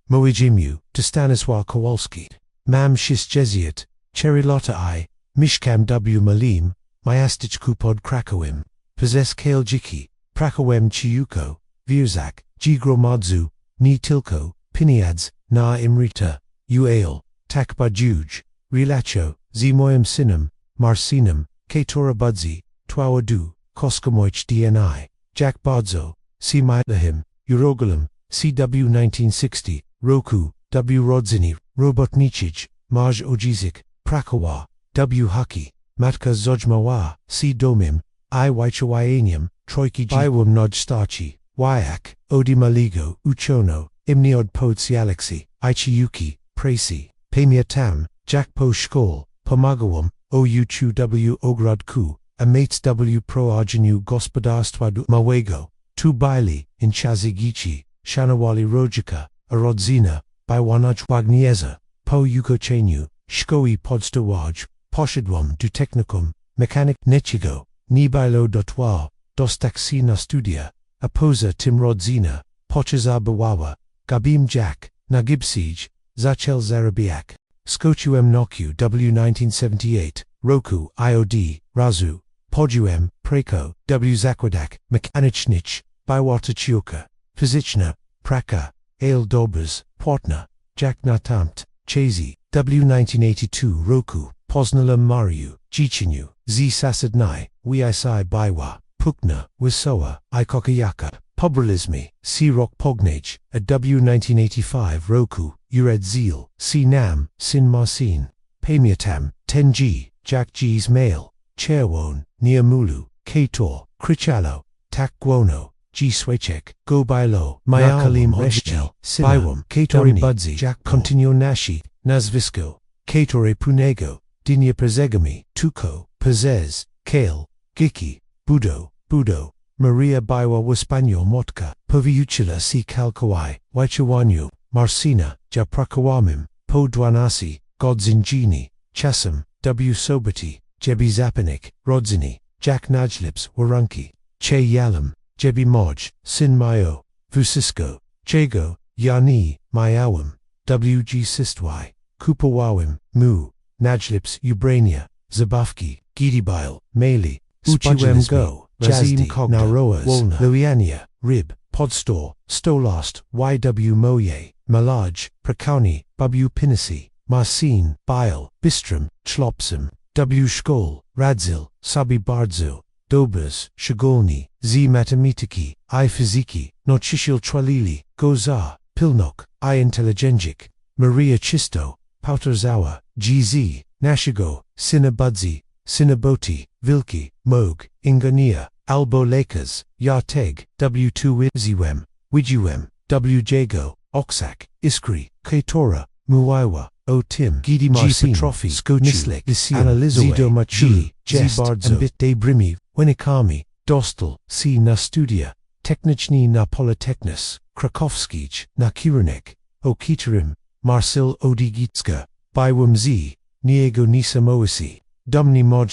Moijimu, to Stanisław Kowalski. Mam Shis Jeziat, Cherilota I, Mishkam W. Malim, Miasticzku pod Krakowem, Possess Kale Jiki, Prakowem Chiuko, Wierzak, Gigromadzu, Ni Tilko, Piniads, Na Imrita, Uail, Takba Juj, Rilacho, Zimoyam Sinum, Marcinum, Katora Budzi, Twawadu, Koskomoich DNI, Jack Bodzo, C. Lahim, Urogalum, CW 1960, Roku, W. Rodzini, Robotnichij, Maj Ojizik, Prakowa, W. Haki, Matka Zojmawa, C. Domim, I. Waichawaianium, Troiki Biwum Noj Starchi, Wyak, Odi Maligo, Uchono, Imniod Pods Yalexi, Ichiyuki, Pracy, Pamia Tam, Jakpo Shkol, Pomagawum, Ouchu W. Ogradku, Amates W. Pro Arjanu Gospodarstwadu Mawego, Tu Baili, in Chazigichi, Shanawali Rojika, Arodzina, Biwanaj Wagnieza, Po Yukochenu, Shkoi Podstawaj, Poshidwam du Technicum, Mechanic Nechigo, Nibilo Dotwa, Dostaxi na Studia, Aposa Timrodzina, Pochaza Bawawa, Gabim Jack, Nagibsij, Zachel Zarabiak, Skochuem Noku W 1978, Roku IOD, Razu, Poduem, Preko, W Zakwadak, Mechanichnich, Biwatachiuka, Fizichna, Praka, Ale Dobers, Portna, Jack Natamt, Chazy, W 1982 Roku, Poznala Mariu, Jichinu, Z Sasadnai, Wiisai Baiwa, Pukna, Wisoa, Ikokayaka, Pobralismi, C Rock Pognage, a W 1985 Roku, Ured Zeal, C Nam, Sin Marcin, Pamiatam, Tenji, Jack G's Mail, Cherwon, Niamulu, Kator, Krichalo, Tak Gwono, G Swechek, Go Bailo, Mayakalim Reshel, Biwam, Katori Budzi, Jack Continuo Nashi, Nazvisco, Katore Punego, Dinya Prezegami, Tuko, Pazez, Kale, Giki, Budo, Maria Baiwa Waspanyo Motka, Poviuchila Si Kalkawai, Waichawanyu, Marcina, Japrakawamim, Po Dwanasi, Godzinjini, Chasam, W Sobati, Jebi Zapanik, Rodzini, Jack Najlips, Warunki, Che Yalam, Jebi Moj, Sin Mayo, Vusisko, Jago, Yani, Mayawam, WG Sistwai, Kupawawim, Mu, Najlips Ubrania, Zabafki, Gidibil, Mali, Uchiwem Go, Jazim Kogna, Naroas, Wolna, Luiania, Rib, Podstor, Stolast, YW Moye, Malaj, Prakani, Babu Pinisi, Marcin, Bile, Bistrom, Chlopsum, W Shkol, Radzil, Sabi Bardzo, Dobers, Shagolni, Z Matamitiki, I Fiziki, Nochishil Tralili, Gozar, Pilnok, I Intelligengic, Maria Chisto, Pauterzawa, GZ, Nashigo, Sinabudzi, Sinaboti, Vilki, Moog, Ingania, Albo Lakers, Yarteg, W2 Wiziwem, Wijuwem, WJago, Oxac, Iskri, Katora, Muiwa, O Tim, Gidi Marcin, Trophy, Mislek, Analizoe, Zido Machuli, Jest, and Bit de Brimi, Winikami, Dostal, C na Studia, Technichni na Polytechnis, Krakowskij, na Kiranek, O Kiterim, Marcil Odigitska, Biwam Z, Niego Nisamoisi, Dumni Moj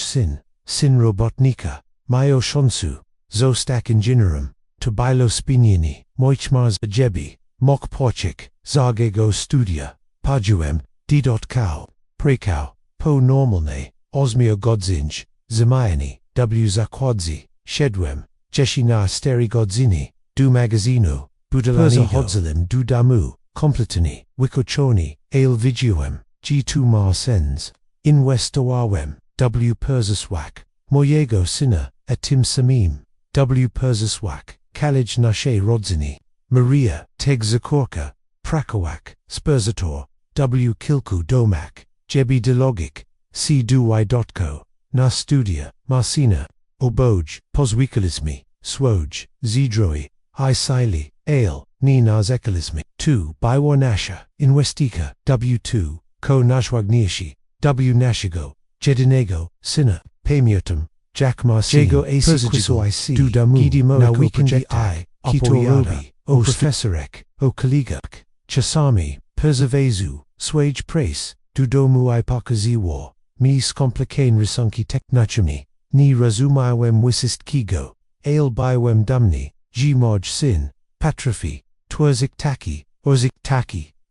Sin Robotnika, Mayo Shonsu, Zostak Inginerum, Tobilo Spiniani, Moichmars Jebi, Mok Porchik, Zagego Studia, Pajuem, D.Cow, Prekau, Po Normalne, Osmio Godzinj, Zamiani, W Zakwadzi, Shedwem, Jeshina Steri Godzini, Du Magazino, Budalanigo, Hodzalim Du Damu, Completini, Wikochoni, Ale Vigiuem, G2 Marsens, In Westawawem, W Perzaswak, Moyego Sinna, Atim Samim, W Perzaswak, Kalij Nashe Rodzini, Maria, Teg Zakorka, Prakawak, Spurzator, W Kilku Domak, Jebi Delogic, C Duy.co, Na Studia, Marcina, Oboj, Pozwikalismi, Swoj, Zidroi, I Sili, Ale, Ni Nazekalismi, 2 Biwanasha, In Westika, W2, Ko Najwagniashi, W Nashigo, Jedinego, Sinna, Pamiutum, Jack Marcin, Jago Asiquiso Du Damu, Gidimo Na Weekend I, Kitorobi, O Professorek, O Kaligak, Chasami, Perzavezu, Swage Prace, Dudomu Ipakaziwar, Mi Skomplikane Risunki Technachumi, Ni Razumiwem Wisist Kigo, Ale Biwem Dumni, Gmoj Sin, Patrophy, Twerzik Taki,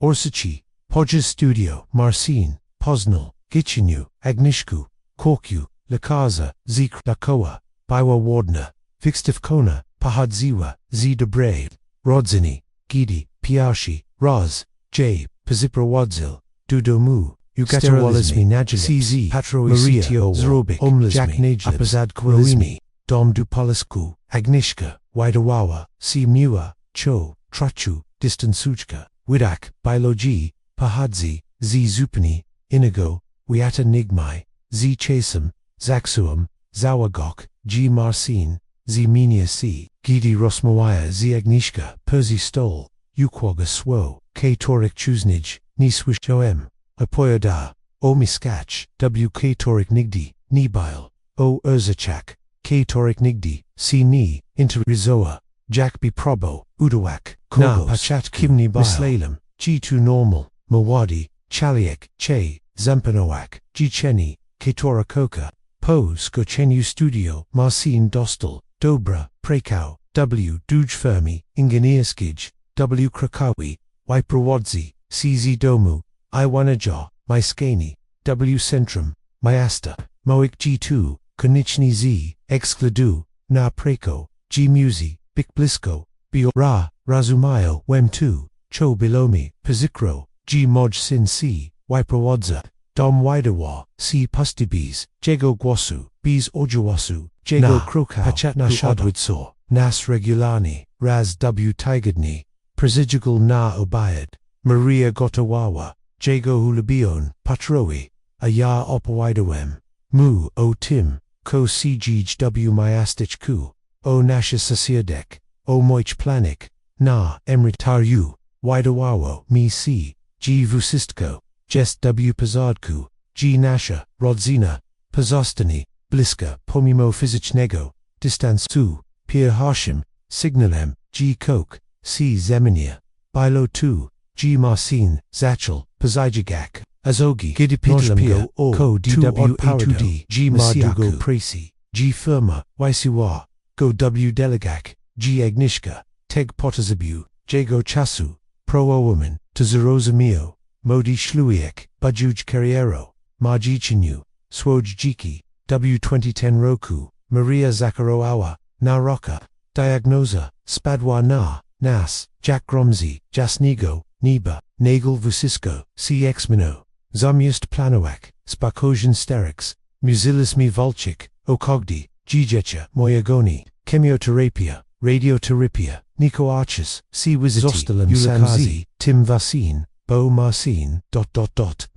Orsici, Podges Studio, Marcin, Poznal, Giciniu, Agnishku, Korku, Lakaza, Zik Lakoa, Biwa Wardner, Vixtivkona, Pahadziwa, Z Debrave, Rodzini, Gidi, Piashi, Raz, J, Paziprawadzil, Dudomu, Ugaterwalizmi Najali, CZ, Maria, Zrobik, Jack Najlib, Apazad Dom Dupolisku, Agnishka, Widawawa, C. Mua, Cho, Trachu, Distansuchka, Widak, Bilogi, Pahadzi, Z. Zupani, Inigo, Wiata Nigmai, Z. Chasam, Zaxuam, Zawagok, G. Marcin, Z. Minia C. Gidi Rosmawaya, Z. Agnishka, Perzi Stol, Ukwaga Swo, K. Torik Chuznij, Niswish Joem, Apoyoda, O. Miskach, W. K. Torik Nigdi, Nibil, O. Urzachak, K. Torik Nigdi, C. Ni, Inter-Rizoa, Jack B. Probo, Udawak, Kogos, Pachat Kimni Mislalem, G2 Normal, Mawadi, Chaliek, Che, Zampanoak, G. Cheni, Ketora Koka, Po. Skochenu Studio, Marcin Dostal, Dobra, Prekau, W. Dujfermi, Ingenieskij, W. Krakawi, Wiprawadzi, CZ Domu, Iwanaja, Myskani, W. Centrum, Myasta, Moik G2, Konichni Z, Excladu, Na Preko, G. Musi, Bik Blisko, Biora, Razumayo, Wem2, Cho Bilomi, Pazikro, G. Moj Sin C, Wiprawadza, Dom Widawa, C. Pustibis, Jego Gwasu, Bs Ojawasu, Jego Kroka, Pachatna Shadwidsaw, Nas Regulani, Raz W. Tigadni, Presidigal Na Obayad, Maria Gotawawa, Jago Hulabion, Patrowi, Aya Opawidawem, Mu O Tim, Ko Sijij W. Myastich Ku, O Nasha Sasiadek, O Moich Planik, Na Emrit Taryu, Widawawo, Mi C, G. Vusistko, Jest W. Pazardku, G. Nasha, Rodzina, Pazostani, Bliska, Pomimo Fizicnego, Distance 2, Pierre Harshim, Signalem, G. Coke, C. Zeminia, Bilo 2, G. Marcin, Zachel, Pazijagak, Azogi, Gidipitlam Go, Ko DW A2D, G. Mardugo Presi, G. Firma, Waisiwa, Go W. Delegak, G. Agnishka, Teg Potazabu, Jago Chasu, Pro Woman, Tazarozamio, Modi Shluiek, Bajuj Carriero, Marji Chinu, Swoj Jiki, W. 2010 Roku, Maria Zakharoawa, Naroka, Diagnosa, Spadwa Na, Nas, Jack Gromzi, Jasnigo, Niba, Nagel Vusisko, CX Mino, Zamyust Planowak, Spakojan Sterix, Muzilismi Volchik, Okogdi, Gijecha, Moyagoni, Chemioterapia, Radioterapia, Nico Arches, C. Wiziti, Ulakazi, Tim Vasin, Bo Marcin,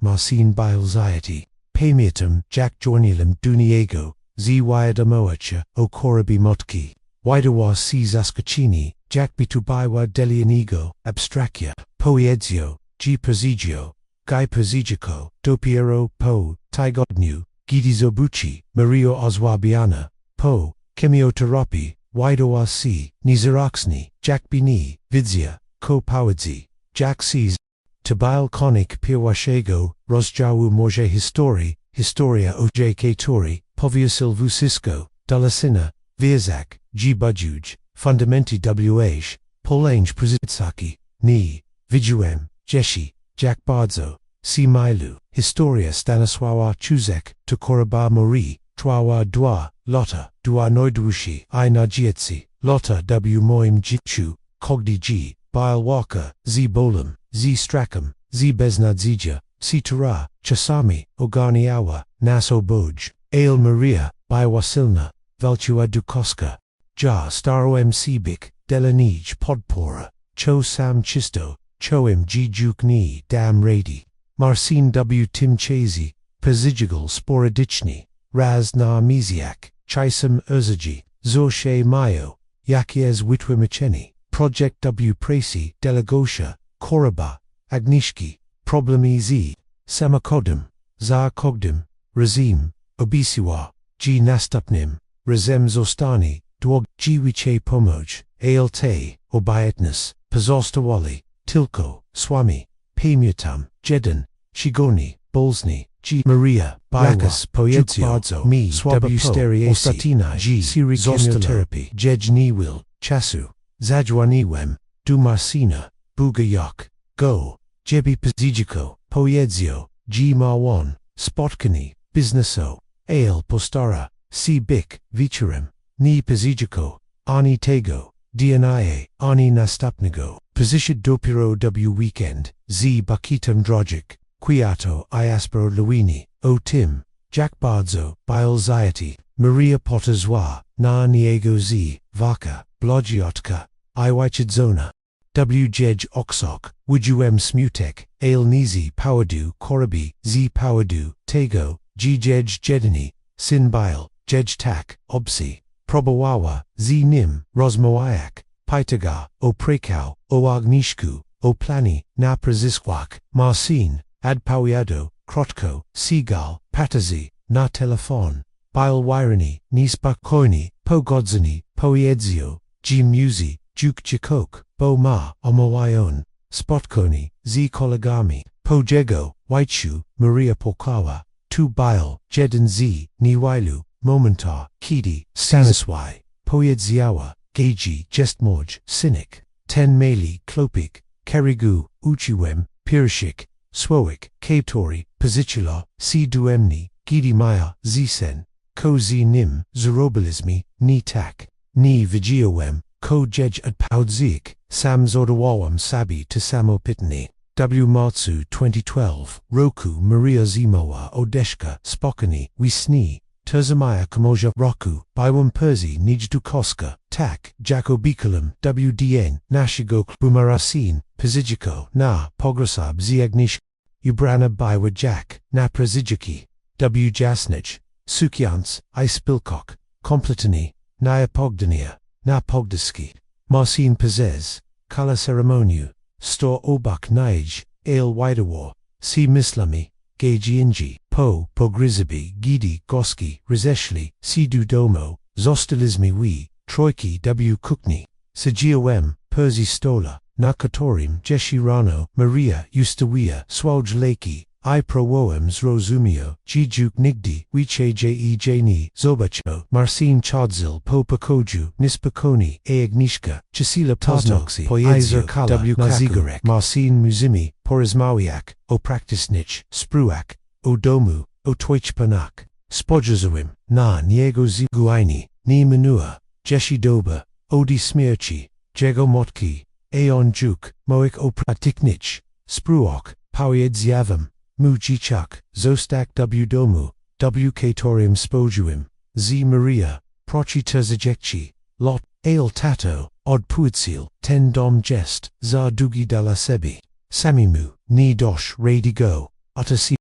Marcin Bilzaiti, Pamiatum, Jack Jornilam Duniego, Z. Wyadamoacha, Okorabi Motki, Widawa C. Zaskachini, Jack Bitubaywa Delianigo, Abstracia, Poiedzio, G. Perzigio, Guy Perzigico, Dopiero Po, Tigodnu, Gidi Zobuchi, Mario Oswabiana, Po, Chemioterapy, Widawa C. Nizaraxni, Jack Bini, Vidzia, Ko Pawadzi, Jack C's, Tabil Konik Pirwashego, Rozjawu Morje Historia Oj Tori, Poviasil Vusisko, Dalasina, Virzak, G. Bujuj, Fundamenti WH, Polange Przitsaki, Ni, Viduem, Jeshi, Jack Bardzo, C. Mailu, Historia Stanisława Chuzek, Tukoraba Mori, Twawa Dwa, Lotta, Dwa Noidushi, I Najietsi, Lotta W. Moim Jichu, Kogdi G, Bile Walker, Z. Bolam, Z. Strackham, Z. Beznadzija, C. Tara, Chasami, Oganiawa, Naso Boj, Ale Maria, Biwasilna, Veltua Dukoska, Ja Staro Cbic, Delanij Podpora, Cho Sam Chisto, Choim G. Jukni, Dam Radi, Marcin W. Timchazy, Perzigigal Sporadichni, Raz Na Miziak, Chisam Urzaji, Zorshe Mayo, Yakiez Witwimicheni, Project W. Presi, Delagosha, Koraba, Agnishki, Problemi Z, Samakodim, Za Kogdim, Razim, Obisiwa, G. Nastupnim, Razem Zostani, Dwog Jiwiche Pomoj, Aelte, Obayetnus, Pazostawali, Tilko, Swami, Pamiatam, Jedan, Shigoni, Bolsni, G. Maria, Bacchus, Poedzio, Mi, W. Steriasi, Ostatina, G. Siri Chemotherapy, Jej Niwil, Chasu, Zajwaniwem, Dumarcina, Bugayok, Go, Jebi Pazijiko, Poyedzio, G Marwan, Spotkani, Businesso, Ale Postara, C Bik, Vicharim, Ni Pazijiko, Ani Tego, DNIA, Ani Nastupnigo, Pozishid Dopiro W Weekend, Z Bakitam Drogic, Quiato Iaspero Luini, O Tim, Jack Bardzo, Bielziety, Maria Potterzois, Na Niego Z, Vaka, Blogiotka, Iwichidzona, W Jej Oxok, Wujum Smutek, Ale Nizi Powerdu, Korabi, Z Powerdu, Tego, G Jej Jedini, Sin Bile, Jej Tak, Obsi, Probawawa, Z Nim, Rosmoayak, Paitaga, O Prekau, O Agnishku, O Plani, Na Praziskwak, Marcin, Ad Pawiado, Krotko, Seagull, Patazi, Na Telefon, Bile Wyrani, Nispa Koini, Po Godzini, Poiedzio, G Musi, Duke Chikok, Bo Ma, Omowayon, Spotkoni, Z Kolegami, Po Jego, Whiteshoe, Maria Porkawa, Tu Bile, Jedin Z, Niwailu, Momentar, Kidi, Staniswai, Poyedziawa, Geji, Jestmorj, Cynic, Ten Meli, Klopik, Kerigu, Uchiwem, Pirishik, Swoik, Katori, Pozicula, Si Duemni, Gidi Maya, Zisen, Ko Z Nim, Zerobilismi, Ni Tak, Ni Vigiowem, Ko Jej at Paudzik, Sam Zodawawam Sabi to Samo Pitni. W Matsu 2012, Roku Maria Zimowa Odeshka, Spokani, Wisni, Terzamaya Kamoja Roku, Biwam Perzi Nijdukoska, Tak, Jakobikalam, WDN, Nashigok Bumarasin, Pazijiko, Na, Pograsab Ziagnish, Ubrana Biwa Jack, Na Prazijiki, W Jasnich, Sukians, Ispilkok, Kompletani, Naya Pogdania, Na Pogdaski, Marcin Pazez, Kala Ceremoniu, Stor Obak Naij, Ale Widawar, Si Mislami, Geji Inji, Po, Pogrizabi, Gidi, Goski, Rizeshli, Sidu Domo, Zostilizmi Wi, Troiki W Kukni, Sajiawem, Perzi Stola, Nakatorim, Jeshirano, Maria, Ustawia, Swalj Laki, I Prowoems Rozumio, Jijuk Nigdi, Wiche Jeni, Zobacho, Marcin Chadzil, Po Pakoju, Nispakoni, Agnishka, Chisila Poznoxi, Poyedzio, W Nazigorek, Marcin Muzimi, Porizmawiak, O Praktisnich, Spruak, O Domu, O Twitchpanak, Spodjazuim, Na Niego Ziguaini, Ni Manua, Jeshi Doba, Odi Smirchi, Jego Motki, Aeon Juk, Moik O Pratiknich, Spruok, Powiedziavam, Mujichak, Zostak W Domu, W Katorium Spojuim, Z Maria, Prochi Terzajekchi, Lot, Ale Tato, Od Puitsil, Ten Dom Jest, Za Dugi Dalla Sebi, Samimu, Ni Dosh Radigo, Utasi,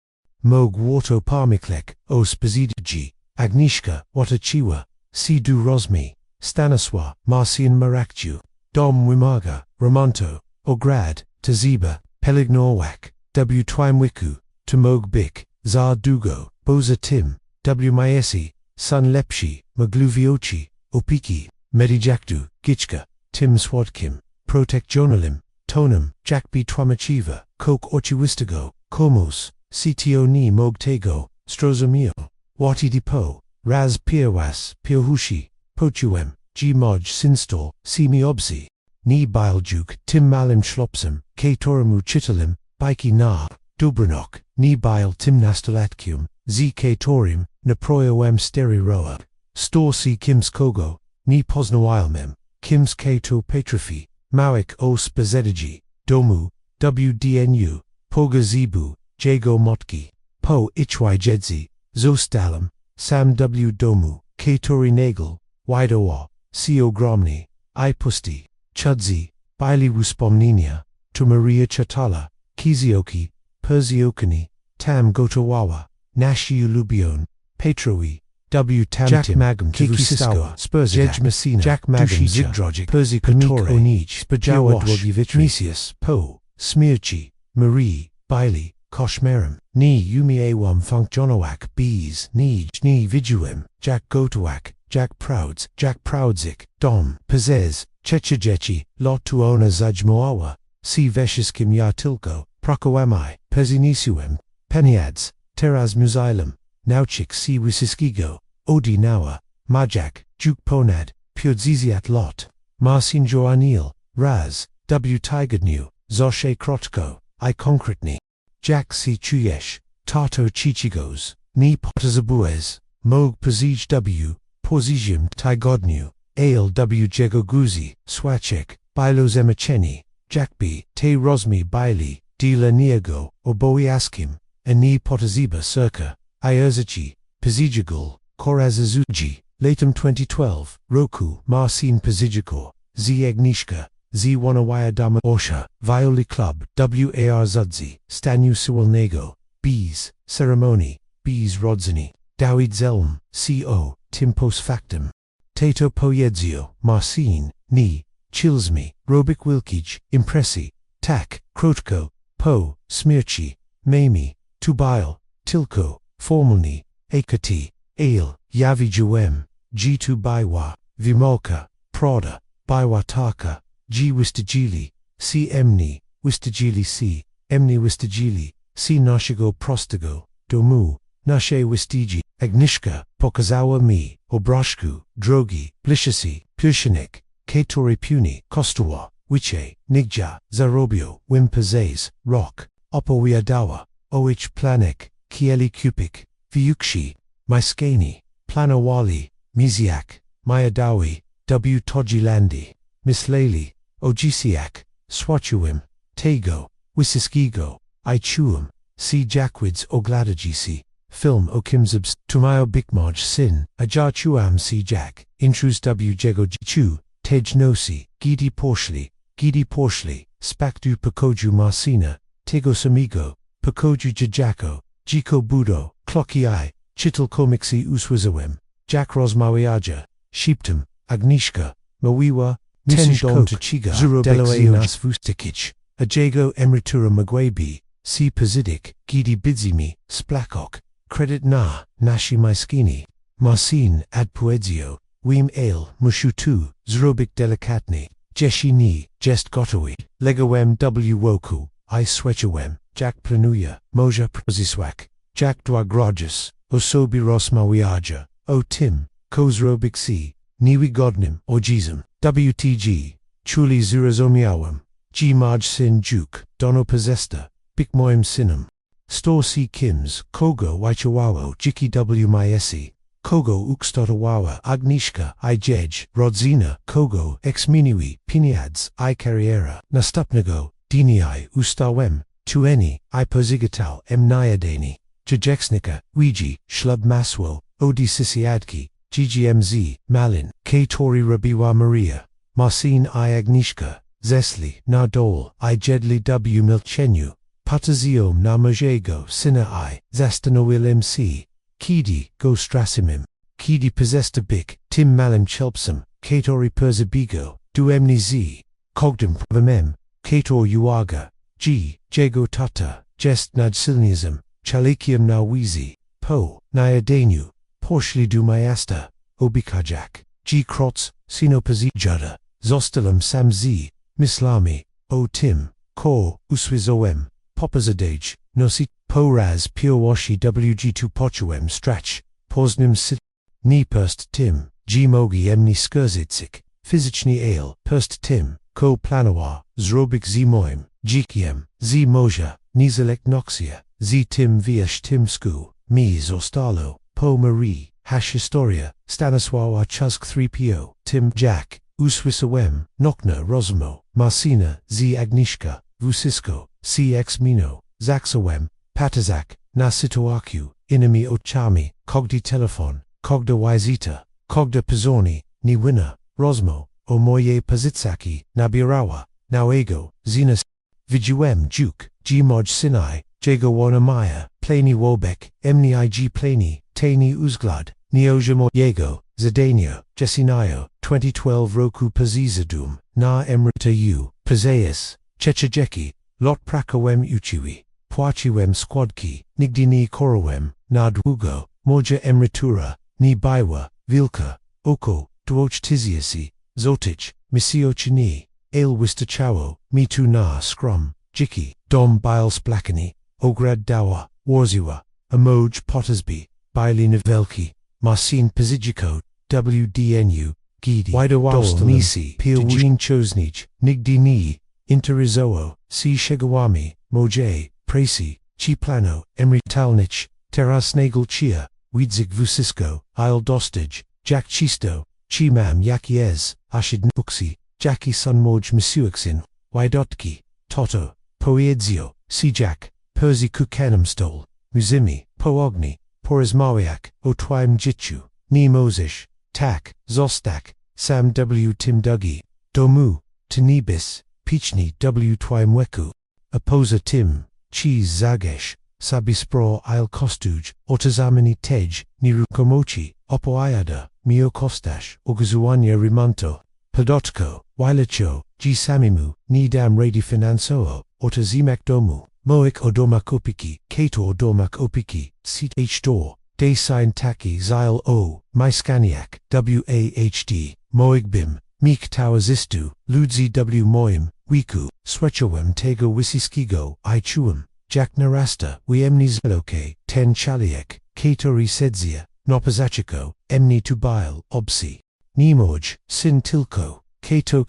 Mog Warto Parmiklek, O Spazidji, Agnishka, Watachiwa, Sidu Rosmi, Staniswa, Marcian Marakju, Dom Wimaga, Ramonto, Ograd, Taziba, Pelignorwak, W Twimwiku, Tamog Bik, Zar Dugo, Boza Tim, W Maesi, Sun Lepshi, Magluviochi, Opiki, Medijakdu, Gichka, Tim Swadkim, Protek Jonalim, Tonum, Jack B Twamachiva, Kok Ochiwistago, Komos, CTO Ni Mogtego, Strozomio, Wati Dipo, Raz Pirwas, Pirhushi, Pochuem, G Moj Sinstol, Simi Obsi, Ni Biljuk, Tim Malim Shlopsum, K Toramu Chitalim, Baiki Na, Dubranok, Ni Bil Tim Nastalatkium, Z K Torim, Naproyoem Steriroa, Stor C Kims Kogo, Ni Posnoilmem, Kims K To Petrofi, Mawik O Spazediji, Domu, WDNU, Poga Zibu, Jago Motki, Po Ichwai Jedzi, Zostalam, Sam W Domu, K Tori Nagel, Widowa, Co Gromni, I Pusti, Chudzi, Baili Wuspomninia, to Maria Chatala, Kizioki, Perziokani, Tam Gotawawa, Nashi Lubion, Petroi, W Tam Jack Magam, Kikistawa, Spurzej Messina, Jack Magam, Zigdrogic, Perzi Katore, Onij, Spajawa Dwogivitri, Nisius, Po, Smirchi, Marie, Baili, Koshmerim, Ni Yumi Awam Funk Jonowak, Bees, Nij, Ni Viduem, Jack Gotowak, Jack Prouds, Jack Proudzik, Dom, Pazez, Chechajechi, Lot Tuona Zajmoawa, Si Veshiskim Yatilko, Prokowamai, Pezinisuem, Peniads, Teraz Musailam, Nauchik Si Wisiskigo, Odi Nawa, Majak, Juk Ponad, Purdziziat Lot, Marcin Joanil, Raz, W Tigadnu, Zoshe Krotko, I concretely. Jack C. Chuyesh, Tato Chichigos, Ni Potazabuez, Moog Pozij W, Pozizium Tygodniu, Ale W. Jegoguzi, Swachek, Bilo Zemacheni, Jack B. Te Rosmi Bailey, Dila Niego, Oboi Askim, Ani Potaziba Circa, Ierzachi, Pozijagul, Korazazuji, Latem 2012, Roku, Marcin Pozijikor, Z. Agnishka, Z. Wanawaya Dama Orsha, Violi Club, WAR Zudzi, Stanu Suwalnego, Bees, Ceremony, Bees Rodzini, Dawid Zelm, CO, Tim Post Factum, Tato Poyedzio, Marcin, Ni, Chilsmi, Robik Wilkij, Impressi, Tak, Krotko, Po, Smirchi, Mamie, Tubail, Tilko, Formalni, Akati, Ale, Yavi Juem, G2 Baiwa, Vimolka, Prada, Baiwa Taka, G Wistajili, C Emni, Wistajili C, Emni Wistajili, C Nashigo Prostigo, Domu, Nashe Wistiji, Agnishka, Pokazawa Mi, Obrashku, Drogi, Blishasi, Pushanik, Katori Puni, Kostawa, Wiche, Nigja, Zarobio, Wimpazes, Rock, Opowiadawa, OH Planek, Kieli Kupik, Viukshi, Myskani, Planawali, Miziak, Mayadawi, W. Tojilandi, Mislali, Ojisiak, Swachuim, Tego, Wisiskigo, Ichuum, C. Jackwids Ogladajisi, Film Okimzabs, Tumayo Bikmaj Sin, Ajarchuam C. Jack, Intrus W. Jego Chu, Tej Nosi, Gidi Porshli, Spakdu Pakoju Marcina, Tegos Amigo, Pakoju Jajako, Jiko Budo, Clocky Eye, Chital Komiksi Uswazawem, Jack Rosmawiaja, Sheeptum, Agnishka, Mawiwa, Ten Don Chiga, Deloenas Vustikic, Ajago Emeryturę Magwebi, C. Pazidik, Gidi Bidzimi, Splakok, Credit Na, Nashi Myskini, Marcin Adpuedzio, Weem Ale, Mushutu, Zrobik Delikatni, Jeshi Ni, Jest Gotowi, Legawem W. Woku, I Swechawem, Jack Planuya, Moja Proziswak, Jack Dwagrogus, Osobi Rosmawiaja, O Tim, Kozrobik C, Niwi Godnim, Ojizm, WTG, Chuli Zurazomiawam, G. Maj Sin Juk, Dono Possesta, Bikmoim Sinum, Store C. Kims, Kogo Waichawawo, Jiki W. Myesi, Kogo Ukstotawawa, Agnishka, I. Jej, Rodzina, Kogo, Exminiwi, Piniads, I. Carriera, Nastupnago, Diniai, Ustawem, Tueni, I. Pozigatal, M. Nyadani, Jajexnika, Ouija, Shlub Maswo, Odi Sisiadki, GGMZ, Malin, K. Tori Rabiwa Maria, Marcin I. Agnishka, Zesli, Nadol, I. Jedli W. Milchenyu, Pataziom na Mojego, Sina I. Zastanowil MC, Kidi, Go Strasimim, Kidi Possesta Bik, Tim Malim Chelpsum, Katori Perzabigo, Duemni Z, Cogdum Provamem, Kator Uaga, G. Jago Tata, Jest Nadsilnism, Chalikium na Wizi, Po, Nyadenu, Porshli du Mayasta, Obikajak, G. Krotz, Sino Pazijada, Zostalam Sam Z, Mislami, O Tim, Ko, Uswizoem, Popazadage, Nosi, Poraz Purewashi WG2 Pochuem Strach, Posnim Sit, Ni Perst Tim, G. Mogi Emni Skurzitsik, Fizichni Ale, Perst Tim, Ko Planawa, Zrobik Z. Moim, Jikiem, Z. Moja, Nizalek Noxia, Z. Tim Viash Tim Sku, Mi Zostalo, Po Marie, Hash Historia, Stanisława Chusk 3PO, Tim Jack, Uswisawem, Nokna Rosmo, Marcina, Z. Agnishka, Vusisko, CX Mino, Zaxawem, Patazak, Nasitoaku, Inami Ochami, Kogdi Telefon, Kogda Wizita, Kogda Pizzoni, Niwina, Rosmo, Omoye Pazitsaki, Nabirawa, Nawego, Zenas, Vijuem Duke, Gmoj Sinai, Jago Wanamaya, Plani Wobek, Emni Ig Plani, Tani Uzglad, Neojamo Yego, Zedania, Jesinayo, 2012 Roku Pazizadum, Na Emrita U, Pazeas, Chechajeki, Lot Prakawem Uchiwi, Pwachiwem Squadki, Nigdini Korowem, Nadwugo, Moja Emritura, Ni Baiwa, Vilka, Oko, Dwoch Tiziasi, Zotich, Misio Chini, Ale Wistachawo, Mitu Na Scrum, Jiki, Dom Biles Blackany, Ograd Dawa, Warziwa, Amoj Pottersby, Baili Novelki, Marcin Pazijiko, WDNU, Gidi, Widowastal Nisi, Pilwin Chosnij, Nigdini, Interizoo, C. Shigawami, Moj, Pracy, Chi Plano, Emry Talnich, Teras Nagel Chia, Wiedzik Vusisko, Isle Dostage, Jack Chisto, Chi Mam Yakiez, Ashid Nuxi, Jackie Sunmoj Misuixin, Wydotki, Toto, Poedzio, Sijak, Perzi Kukanamstol, Muzimi, Poogni, Porizmawiak, Otwim Jitchu, Ni Mosish, Tak, Zostak, Sam W. Tim Dougie, Domu, Tanibis, Pichni W. Twimweku, Oposa Tim, Cheese Zagesh, Sabispro Il Kostuj, Otazamini Tej, Nirukomochi, Opoayada, Mio Kostash, Ogazuanya Rimanto, Padotko, Wailacho, G Samimu, Nidam Radi Finansoo, Otazimak Domu, Moik Odomak Opiki, Kato Odomak Opiki, Seat H Door, Day Sign Taki Zile O, Myskaniak, WAHD, Moigbim, Meek Tawazistu, Ludzi W Moim, Wiku, Swechowem Tego Wisiskigo, Ichuum, Jack Narasta, Wiemni Zloke, Ten Chaliek, Katori Sedzia, Nopazachiko, Emni Tubail, Obsi, Nimoj, Sin Tilko, Kato,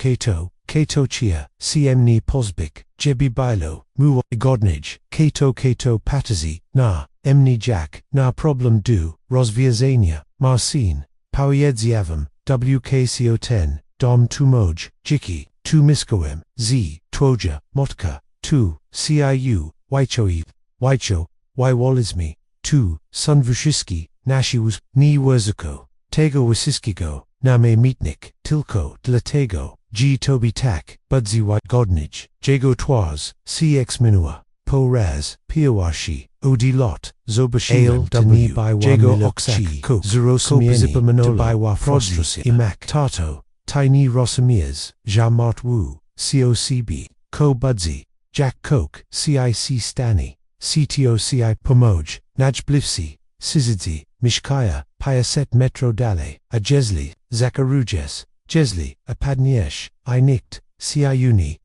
Kato Chia, Cmni Posbik, Jebi Bilo, Muwa Godnij, Kato Patazi, Na, Emni Jack, Na Problem Du, Rosviazania, Marcin, Powiedziavam, WKCO10, Dom Tumoj, Jiki, Tu Miskoem, Z, Twoja, Motka, Tu, CIU, Waichoev, Waicho, Waiwalizmi, Tu, Sunvushiski, Nashiwus, Ni Wurzuko, Tego Wasiskigo, Name Mitnik, Tilko, Dlatego, G Toby Tak, Budzi White Godnij, Jago Twaz, CX Minua, Po Raz, Piowashi, Odi Lot, Zobashil W, Jago Okchi, Zerosimieni, Tobiwa Frostrusi, Imak, Tato, Tiny Rosamiers, Jamart Wu, COCB, Ko Budzi, Jack Coke, CIC Stani, CTOCI Pomoj, Najblifsi, Sizidzi, Mishkaya, Piaset Metro Dale, Ajesli, Zakarujes, Jesli, Apadniesh, Inikt, Ciuni,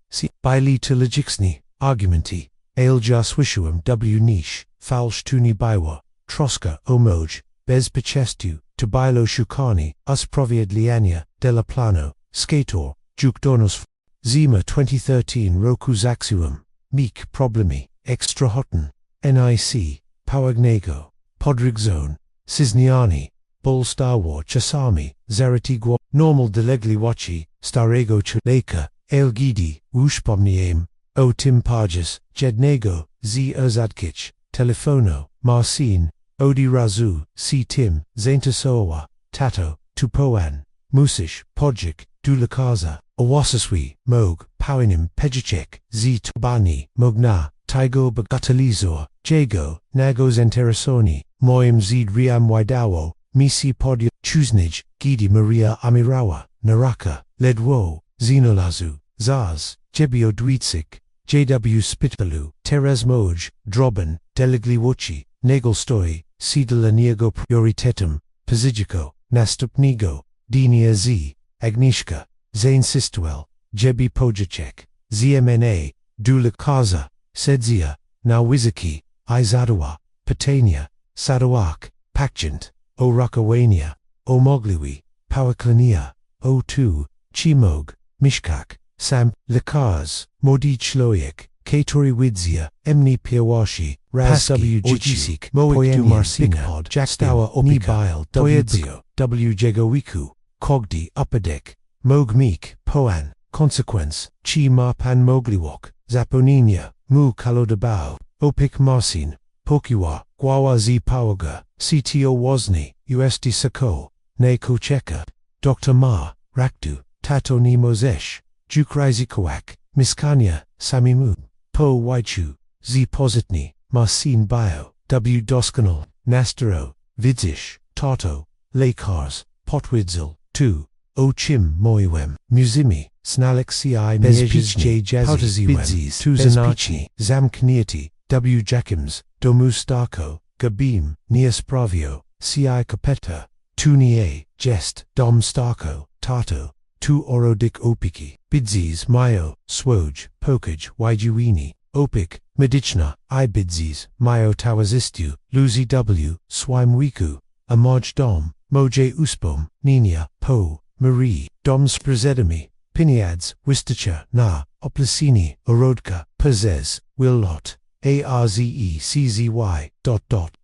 Baili Telejiksni, Argumenti, Ailja Swishuam W Niche, Falshtuni Baiwa, Troska Omoj, Bez Pichestu, Tobilo Shukani, Usproviad Liania, Della Plano, Skator, Jukdonos, Zima 2013 Roku Zaxuum, Meek Problemi, Extra Hotten, NIC, Powagnego, Podrigzone, Cisniani, Bull Star War Chasami, Zaratigua, Normal Delegli Wachi, Starego Chuleka, Ailgidi, Wushpomniem, O Tim Parges, Jednego, Z Erzadkich, Telefono, Marcin, Odi Razu, C Tim, Zaintasoawa, Tato, Tupoan, Musish, Podjik, Dulakaza, Owasaswi, Mog, Powinim, Pejicek, Z Tobani, Mogna, Taigo Bagatalizor, Jago, Nagos Enterasoni, Moim Zid Riam Waidawo, Misi Podia, Chuznij, Gidi Maria Amirawa, Naraka, Ledwo, Zenolazu, Zaz, Jebio Dwitsik, JW Spitbalu, Teres Moj, Droben, Deligliwochi, Nagelstoi, Sidalaniego Prioritetum, Pazigico, Nastupnigo, Dinia Z, Agnishka, Zane Sistuel, Jebi Pojacek, ZMNA, Dulakaza, Sedzia, Nawizaki, Izadawa, Patania, Sadawak, Pakjant, Orakawania, Omogliwi, Powaklania, O2, Chimog, Mishkak, Sam, Lakaz, Modi Chloyek, Katori Widzia, Emni Piawashi, Raz W. Jichisik, Moik Marcina, Jackstawa Opibile, Toyedzio, W. Jegowiku, Kogdi Upperdeck, Mog Meek, Poan, Consequence, Chi Marpan Mogliwok, Zaponinia, Mu Kalodabao, Opik Marcin, Pokiwa, Gwawa Z Pawaga, CTO Wozni, USD Sako, Ne Kocheka, Dr. Ma, Rakdu, Tato Ni Mozesh, Jukrizikawak, Miskanya, Samimu, Po Waichu, Z Positni, Marcin Bio, W. Doskanal, Nastero, Vidzish, Tato, Lakars, Potwidzel, 2, O Chim Moiwem, Muzimi, Snalek Ci Miejes J Jazzy, Bidzis, Tuzanachi, Zamkniati, W. Jakims, Domu Starko, Gabim, Niaspravio, Ci Capetta, Tunie, Jest, Dom Starko, Tato, Tu Orodik Opiki, Bidzis Mayo, Swoj, Pokaj, Wijuini, Opik, Medichna, I Bidzis, Mayo Tawazistu, Luzi W, Swimwiku, Amoj Dom, Moje Uspom, Nina, Po, Marie, Dom Sprizedami, Piniads, Worcestershire, Na, Oplicini, Orodka, Perzez, Willot, Arzeczy,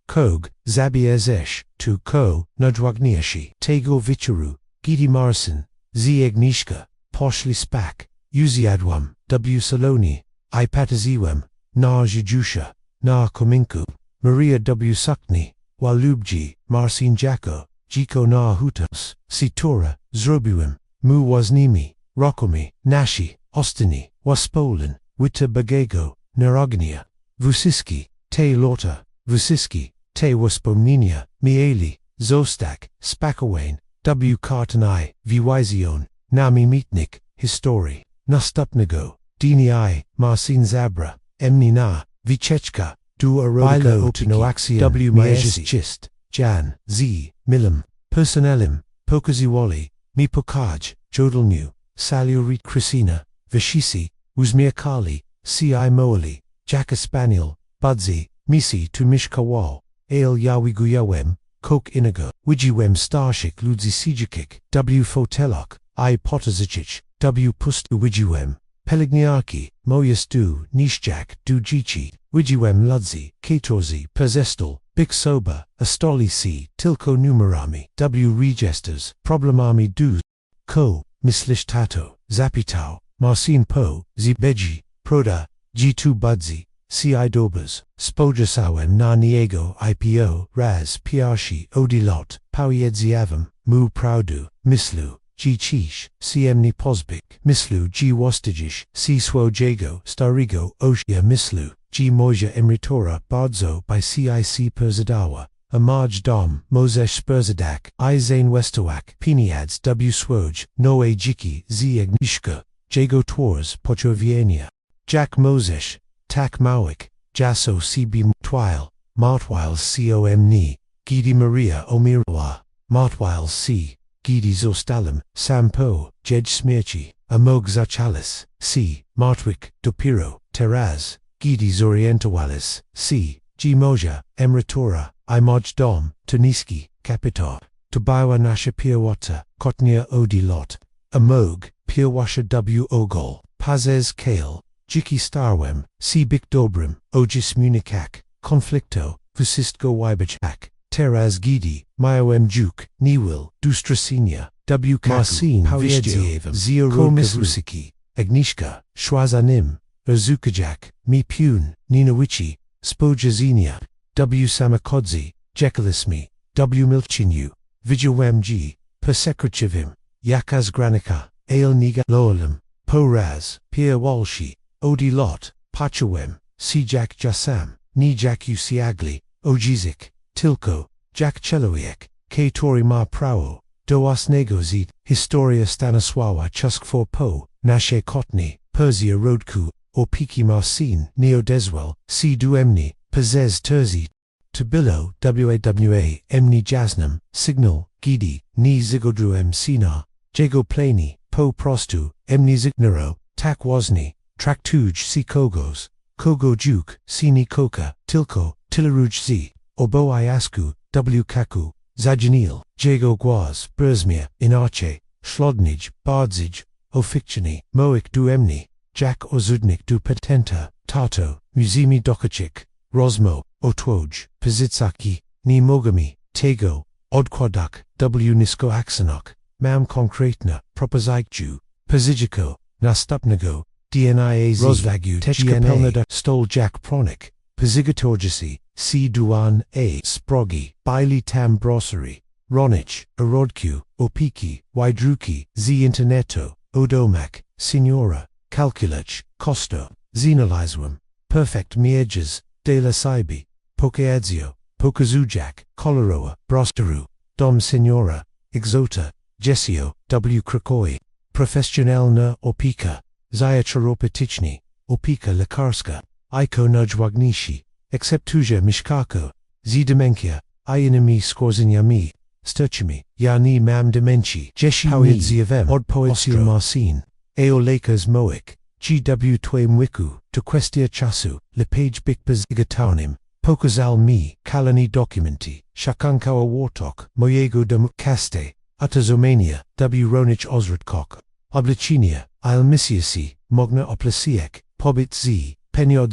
Kog, Zabierzesh, Tu Ko, Nudwagniashi, Tego Vicharu, Gidi Morrison, Z Agnieszka, Poshli Spak, Uziadwam, W Saloni, I Pataziwem, Na Jujusha, Na Kominku, Maria W Sukni, Walubji, Marcin Jacko, Jiko Na Hutos, Sitora, Zrobiwem, Mu Waznimi, Rokomi, Nashi, Ostini, Waspolin, Witta Bagego, Narognia, Vusiski, Te Lota, Vusiski, Te Waspomninia, Mieli, Zostak, Spakawane, W Kartanai, Vyzion, Nami Mitnik, Histori, Nastupnigo, Dini I, Marcin Zabra, Emni Na, Vichechka, Du Arodika Opinoaxian, W Miezis Chist, Jan, Z, Milim, Personelim, Pokaziwali, Mi Pokaj, Jodalnu, Salurit Christina, Vishisi, Uzmir Kali, Ci Moali, Jacka Spaniel, Budzi, Misi tu Mishkawal, Ale Yawiguyawem, Kok Inigo, Wijiwem Starshik Ludzi Sijikik, W Fotelok, I Potazicic, W Pustu Wijiwem, Peligniarki, Moyastu, Nishjak, Dujichi, Wijiwem Ludzi, Katorzi, Perzestal, Big Soba, Astoli C, Tilko Numerami, W Regesters, Problemami Du, Ko, Mislish Tato, Zapitao, Marcin Po, Zibeji, Proda, G2 Budzi, Ci Dobas, Spojasawem Na Niego IPO, Raz, Piashi, Odilot, Paujedziavam, Mu Proudu, Mislu, G Chish, Cmni Pozbik, Mislu G Wostajish, C Swojago, Starigo, Oshia Mislu, G Moja Emritora, Bardzo by CIC Perzadawa, Amaj Dom, Mozesh Spurzadak, I Zane Westawak, Piniads W Swoj, Noe Jiki, Z Agnishka, Jago Tours, Pochovienia, Jack Mozesh, Tak Mawik, Jasso CB Twile, Martwiles Com Ni, Gidi Maria Omirwa, Martwiles C, Gidi Zostalim, Sampo, Jej Smirchi, Amog Zachalis, C, Martwik, Dopiro, Teraz, Gidi Zorientawales, C, G Moja, Emritora, Imoj Dom, Tuniski, Kapitor, Tobiwa Nasha Piawata, Kotnia Odilot, Amog, Piawasha W Ogol, Pazez Kale, Jiki Starwem, C Bik Dobrim, Ojis Munikak, Conflicto, Fusistgo Wybachak, Teraz Gidi, Myom Juk, Niwil, Dustrasinia, W Marcin, Paujedzievim, Zio Komislusiki, Agnishka, Shwazanim, Ozukajak, Mi Pune, Ninawichi, Spojazinia, W Samakodzi, Jekylismi, W Milchinu, Vijawamji, Persekrichivim, Yakaz Granica, Ale Niga Loalim, Poraz, Pia Walshi, Odi Lot, Pachawem, Sijak Jasam, Nijak Usiagli, Ojizik, Tilko, Jak Cheloiek, K Tori Ma Prao, Doas Negozid, Historia Stanisława Chuskfor Po, Nashe Kotni, Persia Rodku, Opiki Marcin, Neo Deswell, C Duemni, Pazez Terzi, Tabilo, Wawa, Emni Jasnam, Signal, Gidi, Ni Zigodruem Sina, Jago Plani, Po Prostu, Emni Zignero, Tak Wozni, Traktuj C Kogos, Kogo Juk, Sini Koka, Tilko, Tilaruj Z, Obo Iasku, W Kaku, Zajanil, Jago Guaz, Burzmir, Inache, Shlodnij, Bardzij, Ofikchani, Moik Duemni, Jak Ozudnik du Petenta, Tato, Muzimi Dokachik, Rosmo, Otwoj, Pazitsaki, Ni Mogami, Tego, Odkwadak, W Nisko Aksanok, Mam Konkretna, Propozikju, Pazijiko, Nastupnigo, DNIAZ, Rosvagu, Teshkapelnada, Stol Jak Pronik, Pazigatorjasi, C Duan A. Sprogi, Baili Tam Brossery, Ronich, Arodku, Opiki, Wydruki, Z Interneto, Odomak, Signora, Calculach, Costo, Xenalizwam, Perfect Mieges, De La Saibi, Pokeadzio, Pokazujak, Kolaroa, Brosteru, Dom Signora, Exota, Jessio, W Krakoi, Professional na Opika, Zayacharopetichni, Opika Lekarska, Iko Nujwagnishi, Exceptuja Mishkako, Zidemenkia, Ianimi Skorzinyami, Sturchimi, Yani Mam Demenchi, Jeshi Howid Ziavem, Od Poetsia Marcin, Eolekas Moik, GW Twaim Wiku, Tuquestia Chasu, Lepage Bikbaz Igatanim, Pokazal Mi, Kalani Documenti, Shakankawa Wartok, Moyego de Mukaste, Utazomania, W Ronich Osratkok, Obliczynia, ilmisiasi, mogna oplasiek, pobit z, peniod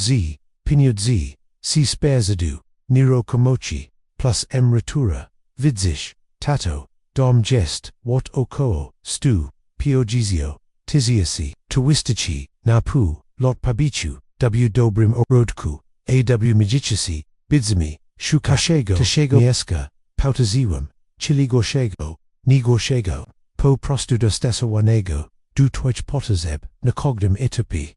z, si sparzadu, niro komochi, plus emeryturę, widzisz, tato, dom jest, wat około, stu, piogizio, tiziasi, tuwistaci, napu, lot pabichu, w dobrym orodku, aw magiciasi, bidzmi, szukaszego mieska, pautaziłem, chili gorszego, po prostu dostosowanego, du twitch potazeb, nakogdem etopi,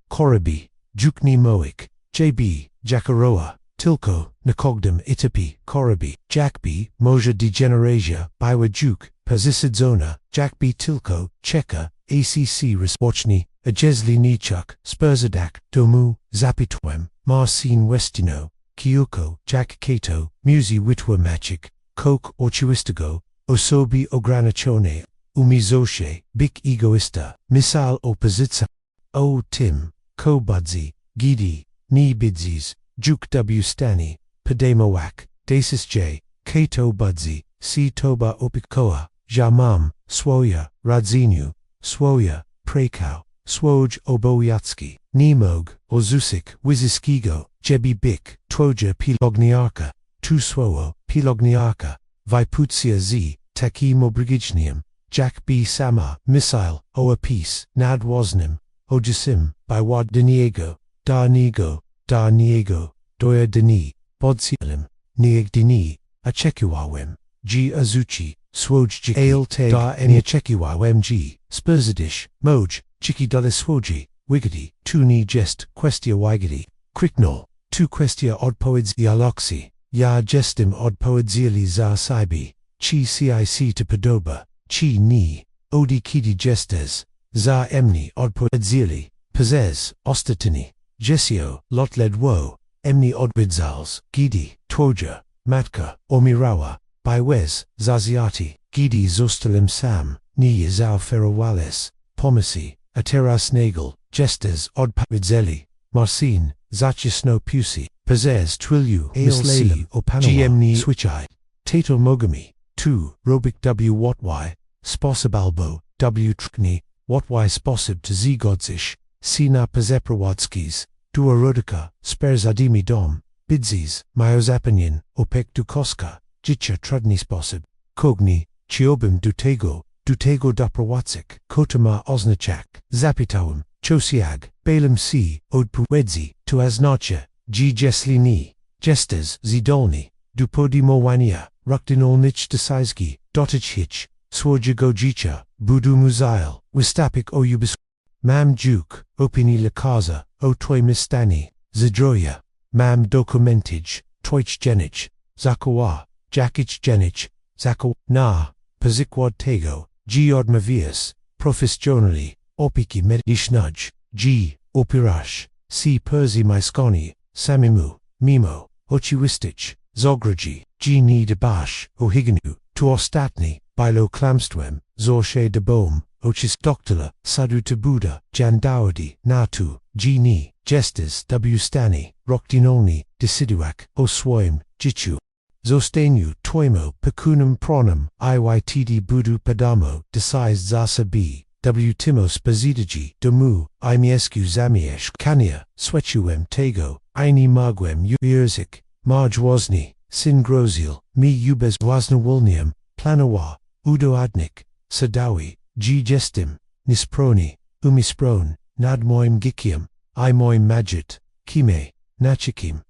korabi, jukni moik, jb, jakaroa, tilko, nakogdem etopi, korabi, jakbi, moja degenerasia, biwa juk, persissidzona, jakbi tilko, cheka, acc respochni, ajesli nichuk, spurzadak, domu, zapitwem, marcin westino, Kyoko, Jack Kato, Musi Witwa Magic, Coke Orchuistigo, Osobi Ogranachone, Umizoshe, Bik Egoista, Misal Oppositsa, O Tim, Ko Budzi, Gidi, Ni Bidzis, Juk W Stani, Pademawak, Dasis J, Kato Budzi, Si Toba Opikoa, Jamam, Swoya, Radzinu, Swoya, Prekau, Swoj Oboyatski, Nemog, Ozusik, Wiziskigo, Jebi Bik, Twoja Pilogniarka, Tuswowo, Pilogniarka, Viputsia Z, Taki Mobrigijnium, Jack B. Sama, Missile, Oa Peace, Nad Wasnim, Ojisim, Biwad Deniego, Da Niego, Doya Deni, Bodsilim, Nieg Deni, Achekiwawem, G. Azuchi, Swoj Ale Teg, Da Eniachekiwawem G. Spurzadish, Moj, Chiki Dulliswoji, Wiggity, Tu Ni Jest, Questia Wigity, Cricknall, Tu Questia Odpoids Ialoxi, Ya Jestim Odpoidziali Za Sibi, Chi Cic to Padoba, Chi Ni, Odi Kidi Gestes, Za Emni Odpoidziali, Pazez, Ostatini, Jessio, Lotled Wo, Emni Odbidzals, Gidi, Twoja, Matka, Omirawa, Biwez, Zaziati, Gidi Zostalim Sam, Ni Zao Ferowales, Pomasi, Ateras Nagel, Gestes Odpavidzeli, Marcin, Zachisno Pusi, Pazez Trillu, Mislalem, GMni Switchai, Tato Mogami, 2, Robik W Watwy, Sposobalbo, W Trkni, Watwy Sposib to Zigodzish, Sina Pazeprawadskis, Duorodika, Sperzadimi Dom, Bidzis, Myozapanin, Opek Dukoska, Jicha Trudni Sposib, Kogni, Chiobim Dutego Duprawatzik, Kotama Oznachak, Zapitawum, Chosiag, Balaam C, Odpuwedzi, Tuaznacha, G. Jeslini, Gestes, Zidolni, Dupodimowania, Rukdinolnich Desizki, Dotich Hitch, Swojigojicha, Budu Muzail, Wistapik Oyubis, Mam Duke, Opini Lakaza, O Toy Mistani, Zidroya, Mam Dokumentij, Toich Genich, Zakawa, Jakich Genich, Zakaw, Na, Pazikwad Tego, G. Odmavias, Profis Jonali, Opiki Medishnudge, G. Opirash, C. Perzi Myskoni, Samimu, Mimo, Ochiwistich, Zograji, G. Ni Debash, Ohiganu, Tuostatni, Bilo Klamstwem, Zorshe de Bohm, Ochis Doctala, Sadu Tabuda, Jandawadi, Natu, G. Ni, Gestes W. Stani, Rokdinolni, Deciduak, Oswoim, Jichu. Zostawił, Toimo, Pecunum Pronum, Iytd Budu Padamo, Decized Zasa B, W. Timos Bazidagi, Domu, Imiescu Zamiesh, Kania, Swechuem Tego, Ini Magwem Uirzik, Marj Wozni, Sin Grozil, Mi Ubez Wasnawolnium, Planawa, Udo Adnik, Sadawi, G. Gestim, Nisproni, Umispron, Nadmoim Gikium, Imoim Majit, Kime, Nachikim,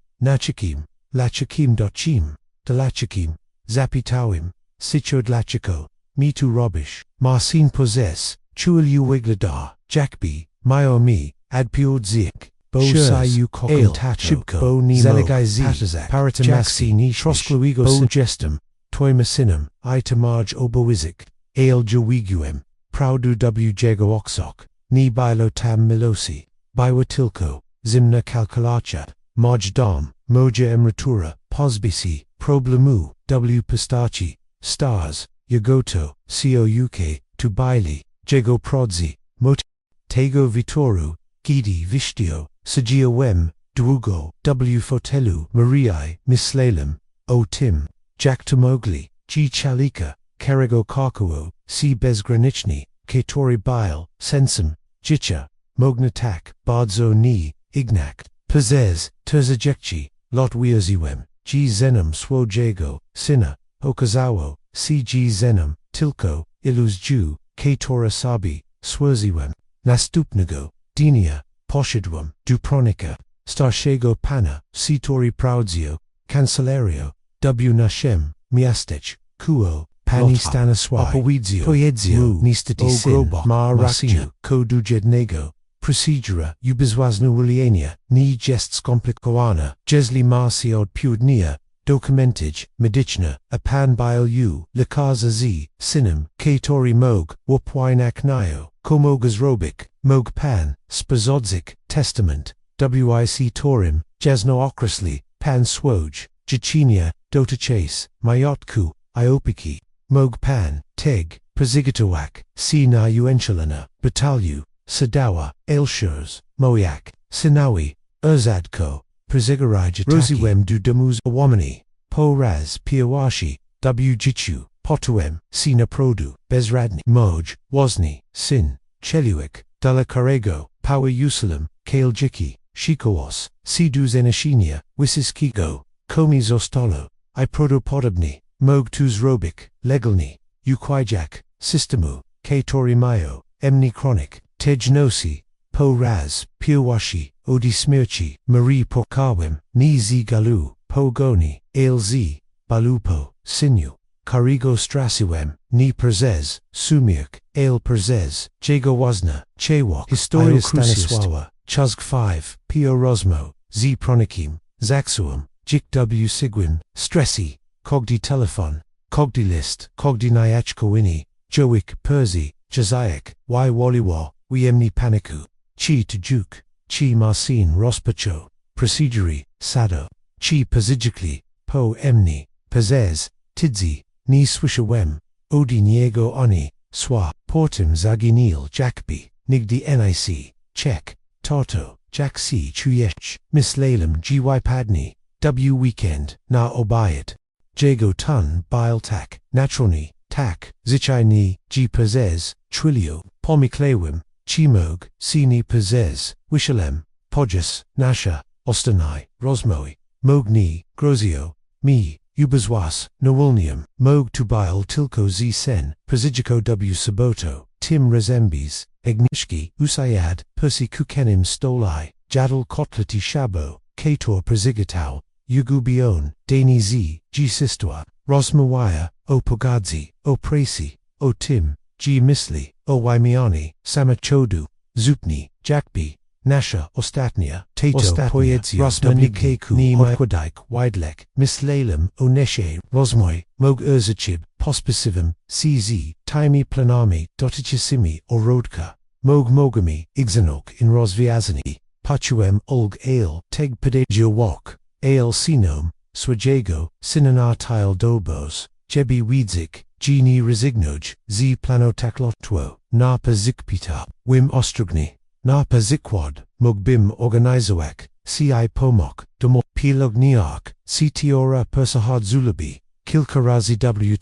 Lachikim Dochim, Dalachikim, Zapitawim, Sichodlachiko, Mitu Robish, Marcin Possess, Chuilu Wigladar, Jackby, Myomi, Adpiodzik, Bo Sayu Kokum Shibko, Bo Nemo, Zeligai Z, Paratamaski, Troskluigo Bo Gestum, Toimasinum, Itamaj Oboizik, Ale Jawiguem, Proudu W. Jago Oksok, Ni Bilo Tam Milosi, Biwa Tilko, Zimna Kalkalachat, Moj Dom, Moja Emeryturę, Posbisi, Problemu, W. Pistachi, Stars, Yagoto, Couk, Tubaili, Jego Prodzi, Mot, Tego Vitoru, Gidi Vishtio, Sajia Wem, Długo, W. Fotelu, Mariai, Mislalem, O. Tim, Jack Tomogli, G. Chalika, Kerigo Karkowo, C. Bezgranichni, Katori bile, sensum, jicha, mognatak, bardzo ni, ignak, pazes, terzajekchi, lot wierziwem, g zenum swojego, sina, okazawo, cg zenum, tilko, iluz ju, katora sabi, swerziwem, nastupnego, dinia, poshidwam, dupronica, starshego pana, sitori praudzio, cancelario, w nashem, miastech, kuo, pani staniswai, opowidzio, poedzio, nistati sin, maracinu, kodujednego, procedura, ubizwaznu uliania, ni gests komplikowana, jesli marciod pudnia, dokumentage, medichna, a pan bile u, likaza z, sinem, katori mog, wapwinak nio, komogas robic, mog pan, spazodzik, testament, wic torim, jesno okresli, pan swoj, jichinia, dota chase, mayotku, iopiki, mog pan, teg, prezigitowak, si na uenchalana, batalyu, sadawa, ailshurs, moyak, sinawi, urzadko, prezigaraj rosiwem du demuz awamani, po raz piawashi, w jichu, potuem, sina produ, bezradni, moj, wozni, sin, cheluik, dalakarego, power usalam, kaljiki, shikoos, sidu zenashinia, wisiskigo, komi zostalo, I prodopodobni, mog tuz robik, legalni, ukwijak, systemu, katori mayo, emni chronic, tejnosi, po raz, piawashi, odi smirchi, marie pokawem, ni zi galu, po goni, ailzi, balupo, sinu, karigo strasiwem, ni perzez, sumirk, ail perzez, jago wazna, chewok, historia staniswawa, chuzg 5, pio rosmo, z pronikim, zaxuum, jik w sigwin, stressi, cogdi telephone, cogdi list, cogdi nyachkowini, joik perzi, jazaic, y waliwa, wiemni paniku, chi tajuk, chi marcin rospacho, proceduri, sado, chi pazijikli, po emni, pazez, tidzi, ni swishawem, odi niego oni, swa, portim zaginil jakbi, nigdi nic, check, tarto, jaksi chuyech, mislalem gy padni, w weekend, na obayat, jago tun bile tak, naturalni, tak, zichai ni, g pazez, trilio, pomiklewim, chimog, sini pazez, wishalem, podjas, nasha, ostanai, rosmoi, mogni, grozio, mi, ubazwas, nowulnium, mog tubile tilko z sen, presidico w saboto, tim rezembis, egnishki, usayad, persi kukenim stolai, jadal kotleti shabo, kator presigitau, ugubion, dani z, g sistua, rosmawaya, o pogadzi, o presi, o tim, g misli, o waimiani, samachodu, zupni, jakbi, nasha ostatnia, tato poedzio, rosmanikeku, ni otquadaik, widlek, mislalem, o neshe, rosmoi, mog urzachib, pospicivum, cz, taimi planami, dotichisimi, o rodka, mog mogami, igzanok in rosviazani, pachuem olg ale, teg pedagio wok, ale sinom, swajago, sinanar tile dobos, jebi widzik, geni resignoj, z planotaklotwo, napa zikpita, wim ostrogni, napa zikwad, mogbim organizoak, ci pomok, domo pilogniark, ctiora persahad zulabi, kilkarazi w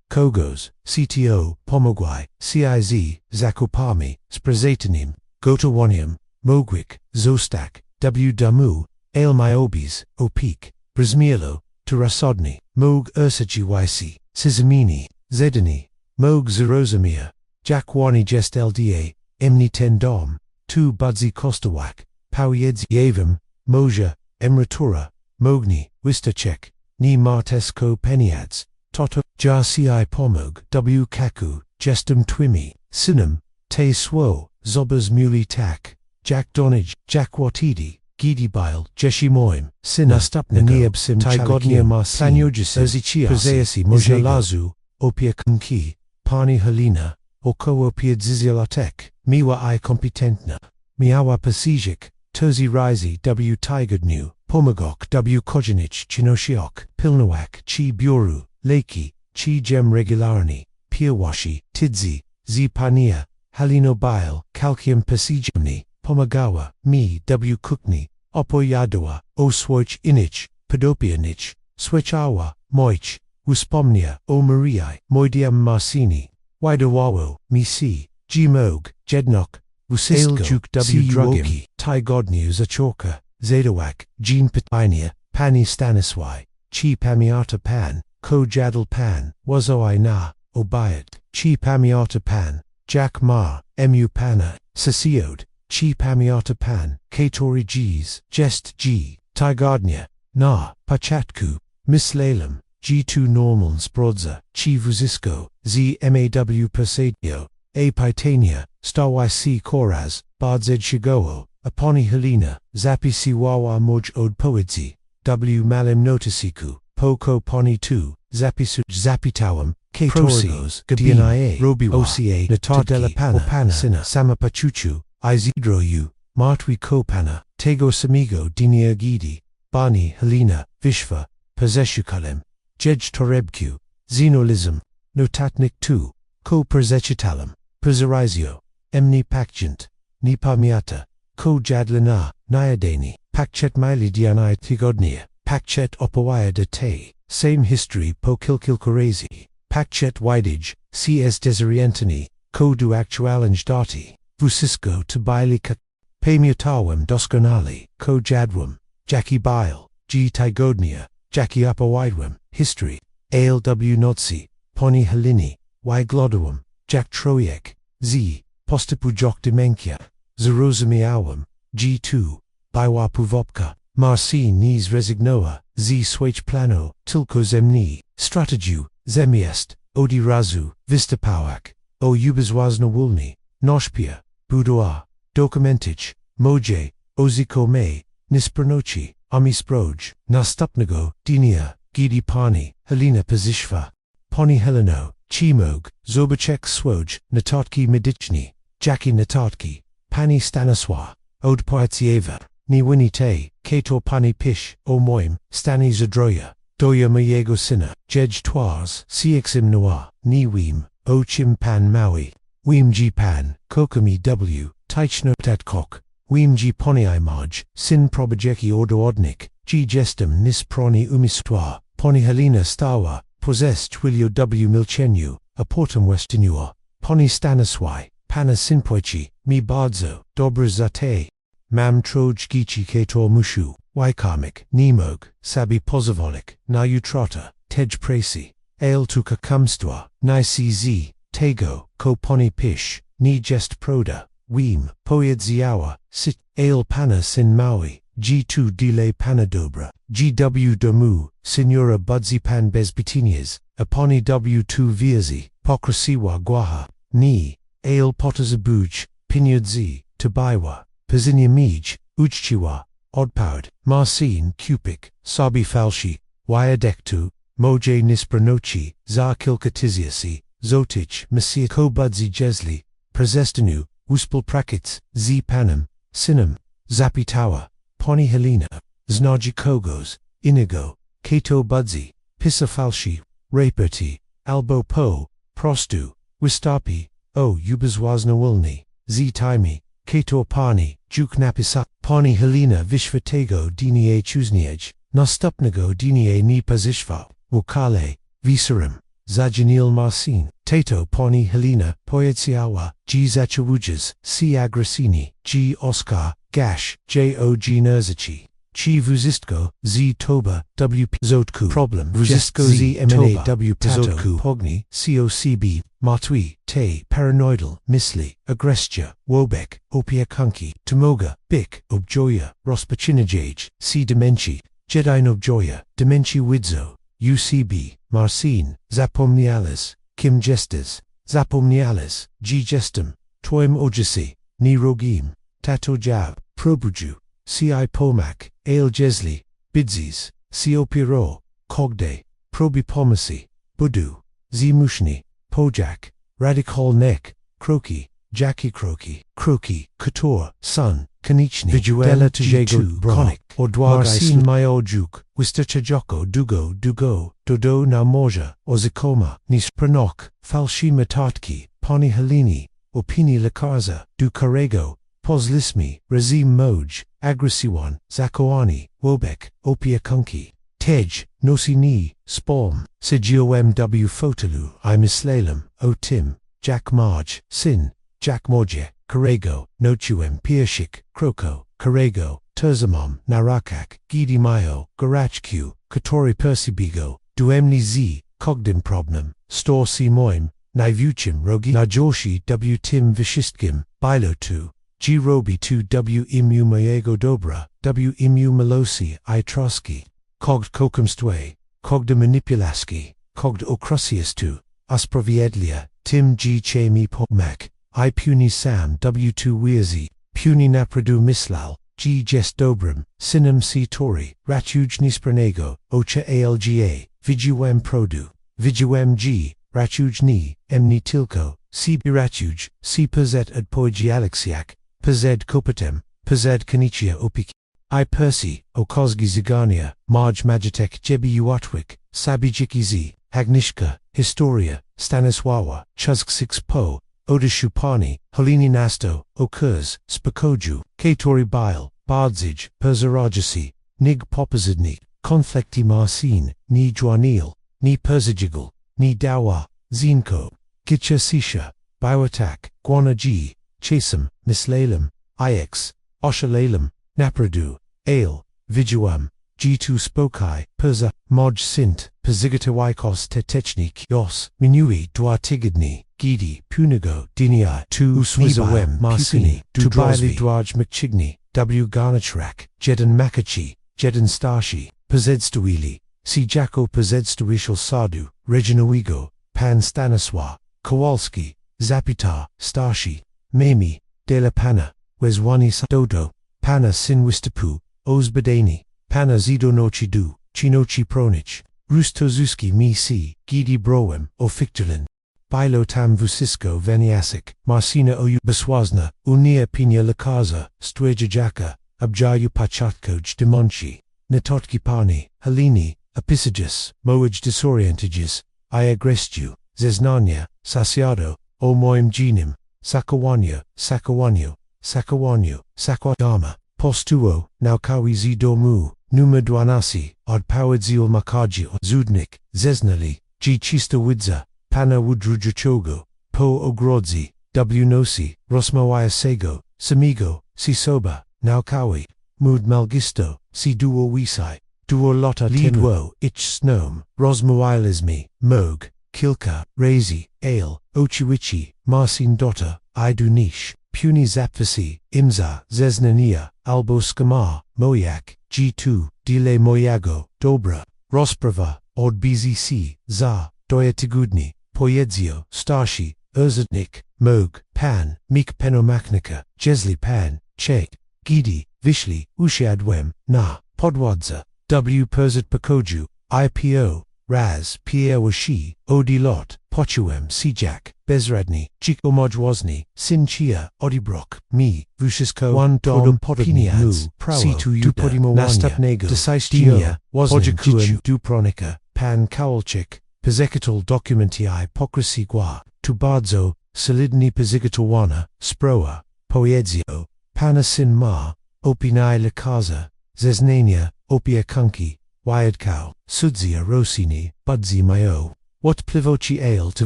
kogos, cto, pomogwai, ciz, zakopami, sprazatanim, gotawanium, mogwik, zostak, w damu, ailmiobis, opik, brismielo, turasodni, mog ursagiwisi, sizamini, zedani, mog zerozamia, jakwani jest lda, emni tendom, tu budzi kostawak, powiedz yavim, moja, emerytura, mogni, wistachek, ni martesko peniads, toto, jar ci pomog, w kaku, jestum twimi, sinum, te swo, zobers muli tak, jack donage, jackwatidi, gidibile, jeshimoim, sina stupnigo, niebsim tigodnia marci, planyoges, erzichias, prezeasi, mojalazu, opia kumki, pani halina, około piedzizjalatek, miwa I kompetentna, miała pasijik, terzi rizi w tigodniu, pomagok w kojanich chinoshiok, pilnawak chi buru, leki, chi gem regularni, piawashi, tidzi, z pania, halino bile, calcium pasijimni, pomagawa, mi w kukni, opoyadawa, o swoich inich, podopianich, swechawa, moich, uspomnia, o mariai, moidiam marcini, widawawo, mi si, Gmog, Jednok, Vusisko, Juk W. Drugim, Ty Godnew Zachorka, Zadawak, Jean Pitainia, Pani Staniswai, Chi Pamiata Pan, Ko Jadal Pan, Wazoi Na, Obayat, Chi Pamiata Pan, Jack Ma, Mu Pana, Sasiod, Chi Pamiata Pan, Katori Gs, Jest G, Ty Gardnia, Na, Pachatku, Miss Lalem, G2 Normans Brodza, Chi Vusisko, Z Maw Persadio, A Pitania, Star YC Koraz, Bardzed Shigoo, Aponi Helena, Zapi Siwawa Moj Od Poedzi, W Malim Notisiku, Poko Poni 2, Zapisu Zapitawam, Katorigos, DNIA, Robiwa, Oca, Natadela Pana, Sina, Samapachuchu, Izidro U, Martwi Kopana, Tego Samigo Dinia Gidi, Bani Helena, Vishva, Pazeshukalem, Jej Torebku, Xenolism, Notatnik 2, Ko Perzechitalam, Perzerizio, Emni Pakjant, Nipamiata, Ko Jadlina, Nyadani, Pakchet Mili Dianai Tigodnia, Pakchet Opawaya de Te, same history Po Kilkilkorezi, Pakchet Widage, CS Desorientani, Ko Du Actualanj Dati, Vusisko Tabailika, Pamutawam Doskonali, Ko Jadwam, Jackie Bile, G Tigodnia, Jackie Upawidwam, History, Ale W Notsi, Poni Helini, Y Glodawam, Jack Troyek, Z, Postipu Jok Demenkia, Zerozamiawam, G2, Biwa Puvopka, Marci Nis Resignoa, Z Swach Plano, Tilko Zemni, Strategu, Zemiest, Odi Razu, Vistapawak, O Ubizwazna Wulni, Noshpia, Boudoir, Dokumentich, Moje, Oziko Me, Nispranochi, Amisproj, Nastupnago, Dinia, Gidi Pani, Helena Pazishva, Poni Heleno, Chimog, Zobachek Swoj, Natatki Medichni, Jackie Natatki, Pani Staniswa, Od Poetsieva, Ni Winite, Kato Pani Pish, O Moim, Stani Zadroya, Doya Mayego Sina, Jej Toars, Cxim Noir, Ni Weem, O Chim Pan Maui, Weem G Pan, Kokami W, Taichno Tatkok, Weem G Poni Imaj, Sin Probajeki Ordoodnik, G Gestem Nis Proni Umistwa, Poni Helena Stawa, Possessed Wilio W Milchenyu, Aportum Westinua, Poni Staniswai, Pana Sinpoichi, Mi Bardzo, Dobra Zate, Mam Troj Gichi Kator Mushu, Wykarmik, Nemog, Sabi Pozavolik, Na Utrata, Tej Presi, Ale Tuka Kumstwa, Ni CZ, Tego, Ko Poni Pish, Ni Jest Proda, Weem, Poyed Ziawa, Sit, Ale Pana Sin Maui, G2 Delay Panadobra, GW Domu, Signora Budzipan Bezbitinias, Aponi W2 Viazi, Pokrasiwa Guaha, Ni, Ale Potazabuj, Pinyadzi, Tabaiwa, Pazinia Mij, Uchchiwa, Odpoud, Marcin Cupik, Sabi Falshi, Wyadektu, Moje Nispranochi, Za Kilkatiziasi, Zotich, Messiah Kobudzi Jesli, Prezestanu, Uspel Prakits, Z Panam, Sinam, Zapitawa, Poni Helena, Znaji Kogos, Inigo, Kato Budzi, Pissa Falshi, Raperti, Albo Po, Prostu, Wistapi, O Ubizwazna Wulni, Z Taimi, Kato Pani, Juk Napisa, Poni Helena Vishvatego Dinie Chuzniej, Nastupnago Dinie Ni Pazishva, Wukale, Visarim, Zajanil Marcin, Tato Poni Helena, Poyetsiawa, G Zachawujas, C Agrasini, G Oscar, Gash, J.O. G Nerzachi, Chi Vuzistko, Z Toba, WP Zotku, Problem, Vuzistko Z MNA W Zotku, Pogni, COCB, Matui, Te, Paranoidal, Misli, Agrestia, Wobek, Opia Kunki, Tumoga, Bik, Objoya, Rospachinajage, C Demenchi, Jedi Objoya, Demenchi Widzo, UCB, Marcin, Zapomnialis, Kim Jesters, Zapomnialis, G Gestem, Toim Ojasi, Ni Rogim, Tato Jab, Probuju, C.I. Pomak, Ale Jesli, Bidzis, C.O. Piro, Cogde, Probipomacy, Budu, Z Mushni, Pojak, Radical Nek, Croki, Jackie Croki, Croki, Couture, Sun, Kanichni, Viduela Tajego, Conic, Odwagarsin Mayojuk, Wistachajoko, Dugo, Dodo na Morja, Ozikoma, Nis Pranok, Falshi Matatki, Poni Helini, Opini Lakaza, Dukarego, Pozlismi, Razim Moj, Agrasiwan, Zakoani, Wobek, Opia Kunki, Tej, Nosi Ni, Spalm, Sigio MW Fotalu, I Mislalem, O Tim, Jack Marge, Sin, Jack Morje, Karego, Nochuem, Piershik, Kroko, Karego, Terzamom, Narakak, Gidi Mayo, Garachq, Katori Persibigo, Duemni Z, Cogdin Problem, Stor Si Moim, Naivuchim Rogi Najoshi W Tim Vishistkim, Bilo 2, G Robi 2 W Imu Mayego Dobra, W Imu Melosi I Trotsky, Cogd Kokumstwe, Cogda Manipulaski, Cogd Ocrusius 2, Usproviedlia, Tim G Chemi Pomak, I Puni Sam W2 Weirzi, Puni Napradu Mislal, G Jes Dobrim, Sinem C Tori, Ratuj Nispranego, Ocha Alga, Vijuem Produ, Vijuem G, Ratuj Ni, Emni Tilko, C Biratuj, C Pazet ad Poigi Alexiak, Pazed Kopatem, Pazed Kanichia Opik, I Percy, Okozgi Zigania, Marj Magitek Jebi Uatwik, Sabijiki Z, Hagnishka, Historia, Staniswawa, Chuzk 6 Po, Odashupani, Holini Nasto, Okurs, Spakoju, Katori Bile, Bardzij, Perzarajasi, Nig Popazidni, Konflikti Marcin, Ni Juanil, Ni Perzijigal, Ni Dawa, Zinko, Gicha Sisha, Bioatak, Guana G, Chasam, Mislalam, Ix, Oshalalam, Napradu, Ale, Vijuam, G2 Spokai, Perza, Moj Sint, Perzigatawaikos Tetechnik Yos, Minui Duartigidni, Gidi, Punigo, Dinia, Tu Uswizawem, Marcini, Dubaili Dwaj McChigni, W Garnachrak, Jedan Makachi, Jedan Starshi, Perzedstuili, Si Jako Perzedstuishal Sadu, Reginawigo, Pan Staniswa, Kowalski, Zapita, Starshi, Mami, De La Pana, Wezwani Dodo, Pana Sinwistapu, Ozbadani, Pana Zidonochi Du, Chinochi Pronich, Rustozuski Mi Si, Gidi Browem, Ofictulin, Bilo Tam Vusisko Veniasic, Marcina Oyu Baswazna, Unia Pina Lakaza, Stwejajaka, Abjayu Pachatkoj Demonchi, Natotki Pani, Helini, Episagus, Moaj Disorientages, Iagrestu, Zeznanya, Sasiado, O Moim Genim, Sakawanyo, Sakawanyo, Sakawanyo, Sakwadama, Postuo, Naukawi Zidomu, Numa Dwanasi, Od Powadzil Makaji Zudnik, Zeznali, G Chista Widza, Pana Wudrujachogo, Po Ogrodzi, W Nosi, Rosmawaya Sego, Samigo, Sisoba, Naukawi, Mood Malgisto, Si Duo Wisai, Duo Lotta Lidwo, Ich Snom, Rosmawailismi, Moog, Kilka, Razi, Ale, Ochiwichi, Marcin Dotta, Idunish, Puni Zapvasi, Imza, Zeznania, Albo Skamar, Moyak, G2, Dile Moyago, Dobra, Rosprava, Od BZC, Za, Doyatigudni, Poyedzio, Starshi, Erzatnik, Moog, Pan, Mik Penomaknika, Jesli Pan, Chek, Gidi, Vishli, Ushiadwem, Na, Podwadza, W Perzat Pakoju, IPO, Raz, Pierre Washi, Odilot, Pochuem, Sijak, Bezradni, Chik Omojwozni, Sinchia, Odibrok, Mi, Vushisko, One Dom Podopiniads, C2 Dupodimo Nastapnego, Desaistia, Wojakuan, Dupronica, Pan Kowalchik, Pizekatal Documentii Hypocrisy Gua, Tubardzo, Solidni Pizikatalwana, Sproa, Poedzio, Panasin Ma, Opinai Lakaza, Zeznania, Opia Kunki, Wyadkow, Sudzia Rosini, Budzi Mayo. What plivoci ale to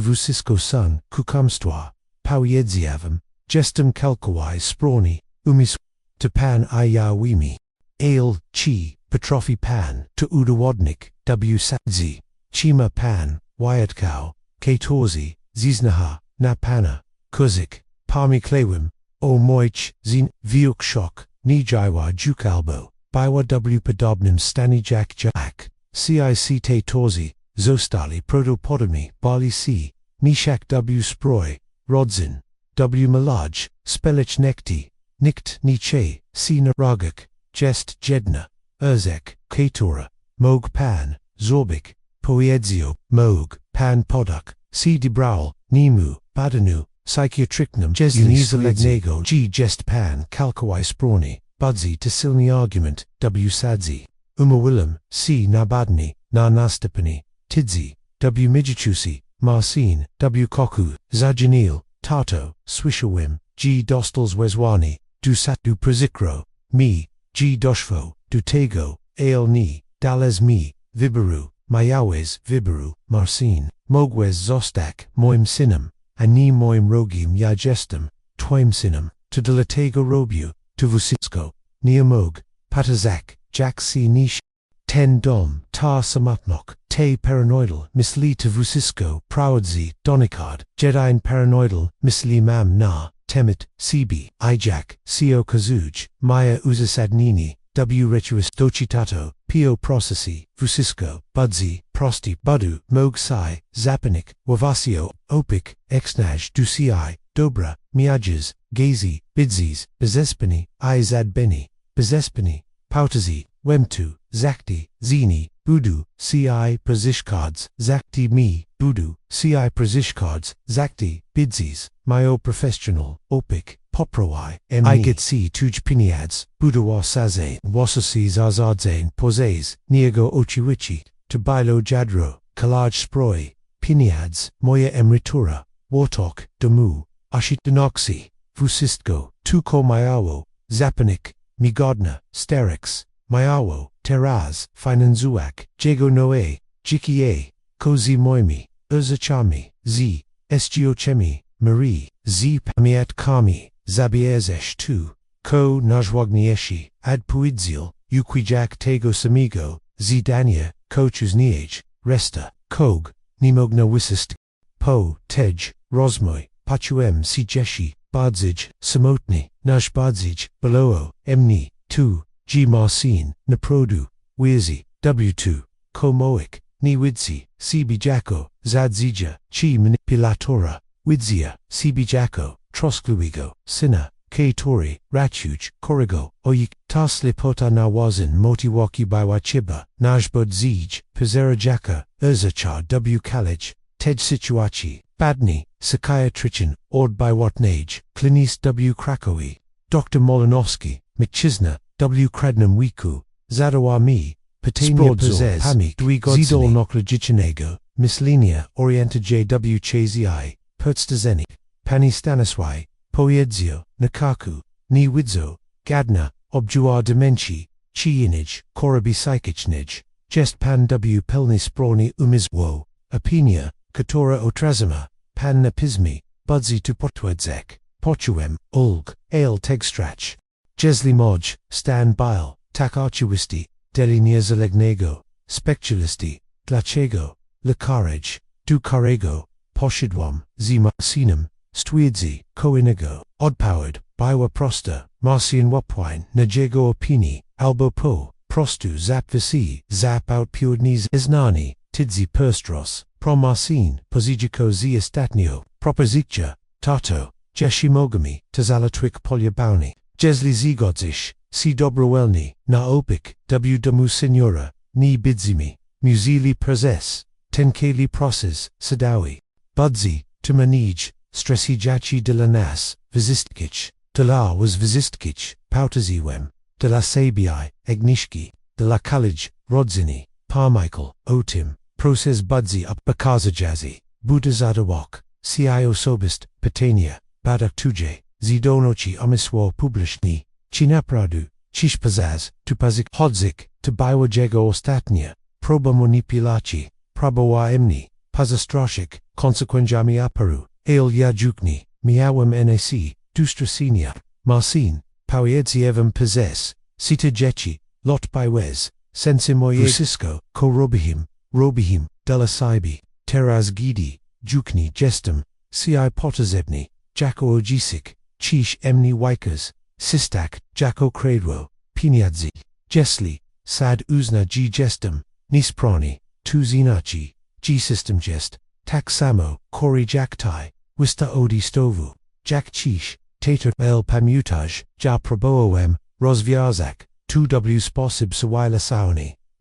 Vusisko sun, Kukumstwa, Powiedziavam, Gestum Kalkawai Sproni, Umis, to Pan Ayawimi. Ale, Chi, Petrofi Pan, to Udawodnik, W Sadzi, Chima Pan, Wyadkow, Katorzi, Ziznaha, Napana, Kuzik, Palmi Klewim, O Moich, Zin, Viukshok, Nijaiwa Jukalbo, Biwa W Podobnim Stanijak Jak, Cic Te Torzi, Zostali Protopodomi, Bali C, Mishak W Sproy, Rodzin, W Malaj, Spelich Nekti, Nikt Niche, Sina Ragak, Jest Jedna, Urzek, Katora, Moog Pan, Zorbik, Poedzio, Moog, Pan Podak, C. Debraul, Nimu, Badanu, Psychiatricnum, Jesli G. Jest Pan, Kalkawai Sproni, Budzi Tasilni Argument, W. Sadzi, Willem, C. Nabadni, Na Nastapani, Tidzi, W. Mijichusi, Marcin, W. Koku, Zajanil, Tato, Swishawim, G. Dostals Wezwani, Dusat Du Prezikro, Mi, G. Doshfo, Dutego, Ale Ni, Dalez Mi, Vibaru, Mayawez Vibaru, Marcin, Mogwez Zostak, Moim Sinam, Ani Moim Rogim Yagestum, poemsinum, to delatego robiu, to vusisko, neomog, patazak, jack c niche, ten dom, tar samutnok, te paranoidal, misli to vusisko, prawdzi, donikard, jedine paranoidal, misli mam na, temit, cb, ijak, co kazuj, maya uzasadnini, w retuis docitato, pio processi, vusisko, budzi, prosti, budu, mog sai, zapanik, wavasio, opik, exnaj, duci, dobra, miages, gazi, bidzis, bezespini, izadbeni, bezespini, pautazi, wemtu, zakti, zini, budu, ci prozishkards, zakti mi, budu, ci prozishkards, zakti, bidzis, myo professional, opik, poprawai, igetsi tuj piniads, budawa sazain, wasasi zazadzain, poses, niego ochiwichi, tabilo jadro, kalaj sproi, piniads, moya emerytura, wartok, damu, ashit denoxi, vusistko, tuko mayawo, zapanik, migodna, sterix, mayawo, teraz, finanzuak, jego noe, jikie, kozi moimi, urzachami, z, sgiochemi, marie, z pamiat kami, zabiezesh tu, ko najwagnieshi, ad puidzil, uquijak tego samigo, zidania, kochus niej, resta, kog, nimogna wisist, po, tej, rosmoi, pachuem si jeshi, badzij, samotni, najbadzij, beloo, emni, tu, g marcin, naprodu, wirzi, w2, komoik, ni widzi, cb jako, zadzija, chi manipulatora, widzia, cb jako, troskluigo, sina, k tori, rachuj, korigo, oyik, taslipota nawazin motiwaki biwachiba, najbud zij, pizera jaka, urzachar w college, tej situachi, badni, psychiatrician, ord by watnage, klinis w Krakowi, Dr. Molinowski, McChisna, w Kradnam Wiku, Zadawami, Patania Pazes, Zidol Noklajichanego, Mislinia, Orienta JW Chazi, Pertstazeni, Pani Staniswai, Poedzio, Nakaku, Ni Widzo, Gadna, Objuar Demenci, Chiinij, Korabi Psychichnij, Jest Pan W Pelni Sproni Umizwo, Apinia, Katora Otrazima, Pan Napismi, Budzi Tupotwedzek, Pochuem, Ulg, Ale Tegstrach, Jesli Moj, Stan Bile, Tak Archiwisti, Delinia Zalegnego, Spectulisti, Dlachego, Lacarage, Ducarego, Poshidwam, Zima Sinum, Stwiedzi, Koinigo, Oddpowered, Biwa Prosta, Marcian Wapwine, Najego Opini, Albo Po, Prostu Zap Visi, Zap Out Purednis Iznani, Tidzi Perstros, Promarcin, Pozijiko Ziastatnio, Proposicja, Tato, Jeshimogami, Tazalatwik Polyabauni, Jesli Zigodzish, Si Dobrowelni, Na Opik, W Damu Signora, Ni Bidzimi, Musili Prezes, Tenkeli Proses, Sadawi, Budzi, Tumanij, Stresijachi de la Nas, Vizistkich, de la was Vizistkich, Pautaziwem, de la Sabii, Egnishki, de la College, Rodzini, Parmichael, Otim, Proses Budzi up Bakazajazi, Budazadawok, Cio Sobist, Patania, Badak Tuje, Zidonochi Amiswo Publishni, Chinapradu, Chishpazaz, Tupazik Hodzik, Tubaywa Jego Ostatnia, Proba Monipilachi, Prabawa Emni, Pazastrashik, Consequenjami Aparu, Ale Yajukni, Miawam Nac, Dustrasinia, Marcin, Pauiedzievam Pazes, Sita Jechi, Lot Bywez, Sensimoye Cisco, Ko Robihim, Delasaibi, Teraz Gidi, Jukni Jestem, Ci Potazebni, Jako Ojisik, Chish Emni Wikers, Sistak, Jako Kradwo, Piniadzi, Jesli, Sad Uzna G Jestem, Nisprani, Tuzinachi, G System Jest, Taksamo, Kori Jaktai, Wista Odi Stovu, Jak Chish, Tater El Pamutaj, Ja Proboem, Rozviazak, 2W Sposib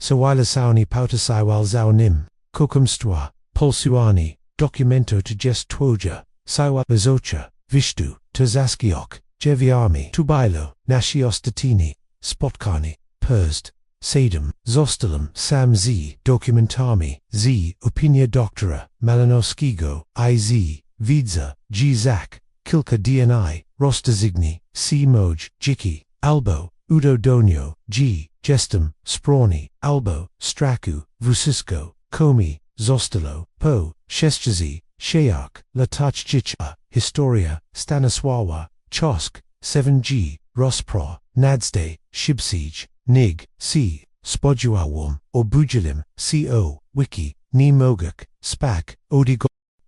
Sawila Sauni Pautasaiwal Zaunim, Kokumstwa, Polsuani, Documento to Jest Twoja, Saiwa Bazocha, Vishtu, Tazaskiok, Jeviami, Tubailo, Nashiostatini, Spotkani, Perst, Sadum, Zostalum, Sam Z, Documentami, Z, Opinia Doctora, Malanoskigo, IZ, Vidza, G Zak, Kilka DNI, Rostazigni, C Moj, Jiki, Albo, Udo Donio, G, Jestem, Sproni, Albo, Straku, Vusisko, Komi, Zostalo, Po, Sheshchazi, Shayak, Latachjicha, Historia, Staniswawa, Chosk, 7G, Rospro, Nadsday, Shibsiege, Nig, C, Spodjuawum, Obujilim, CO, Wiki, Ni Mogak, Spak, Odigo,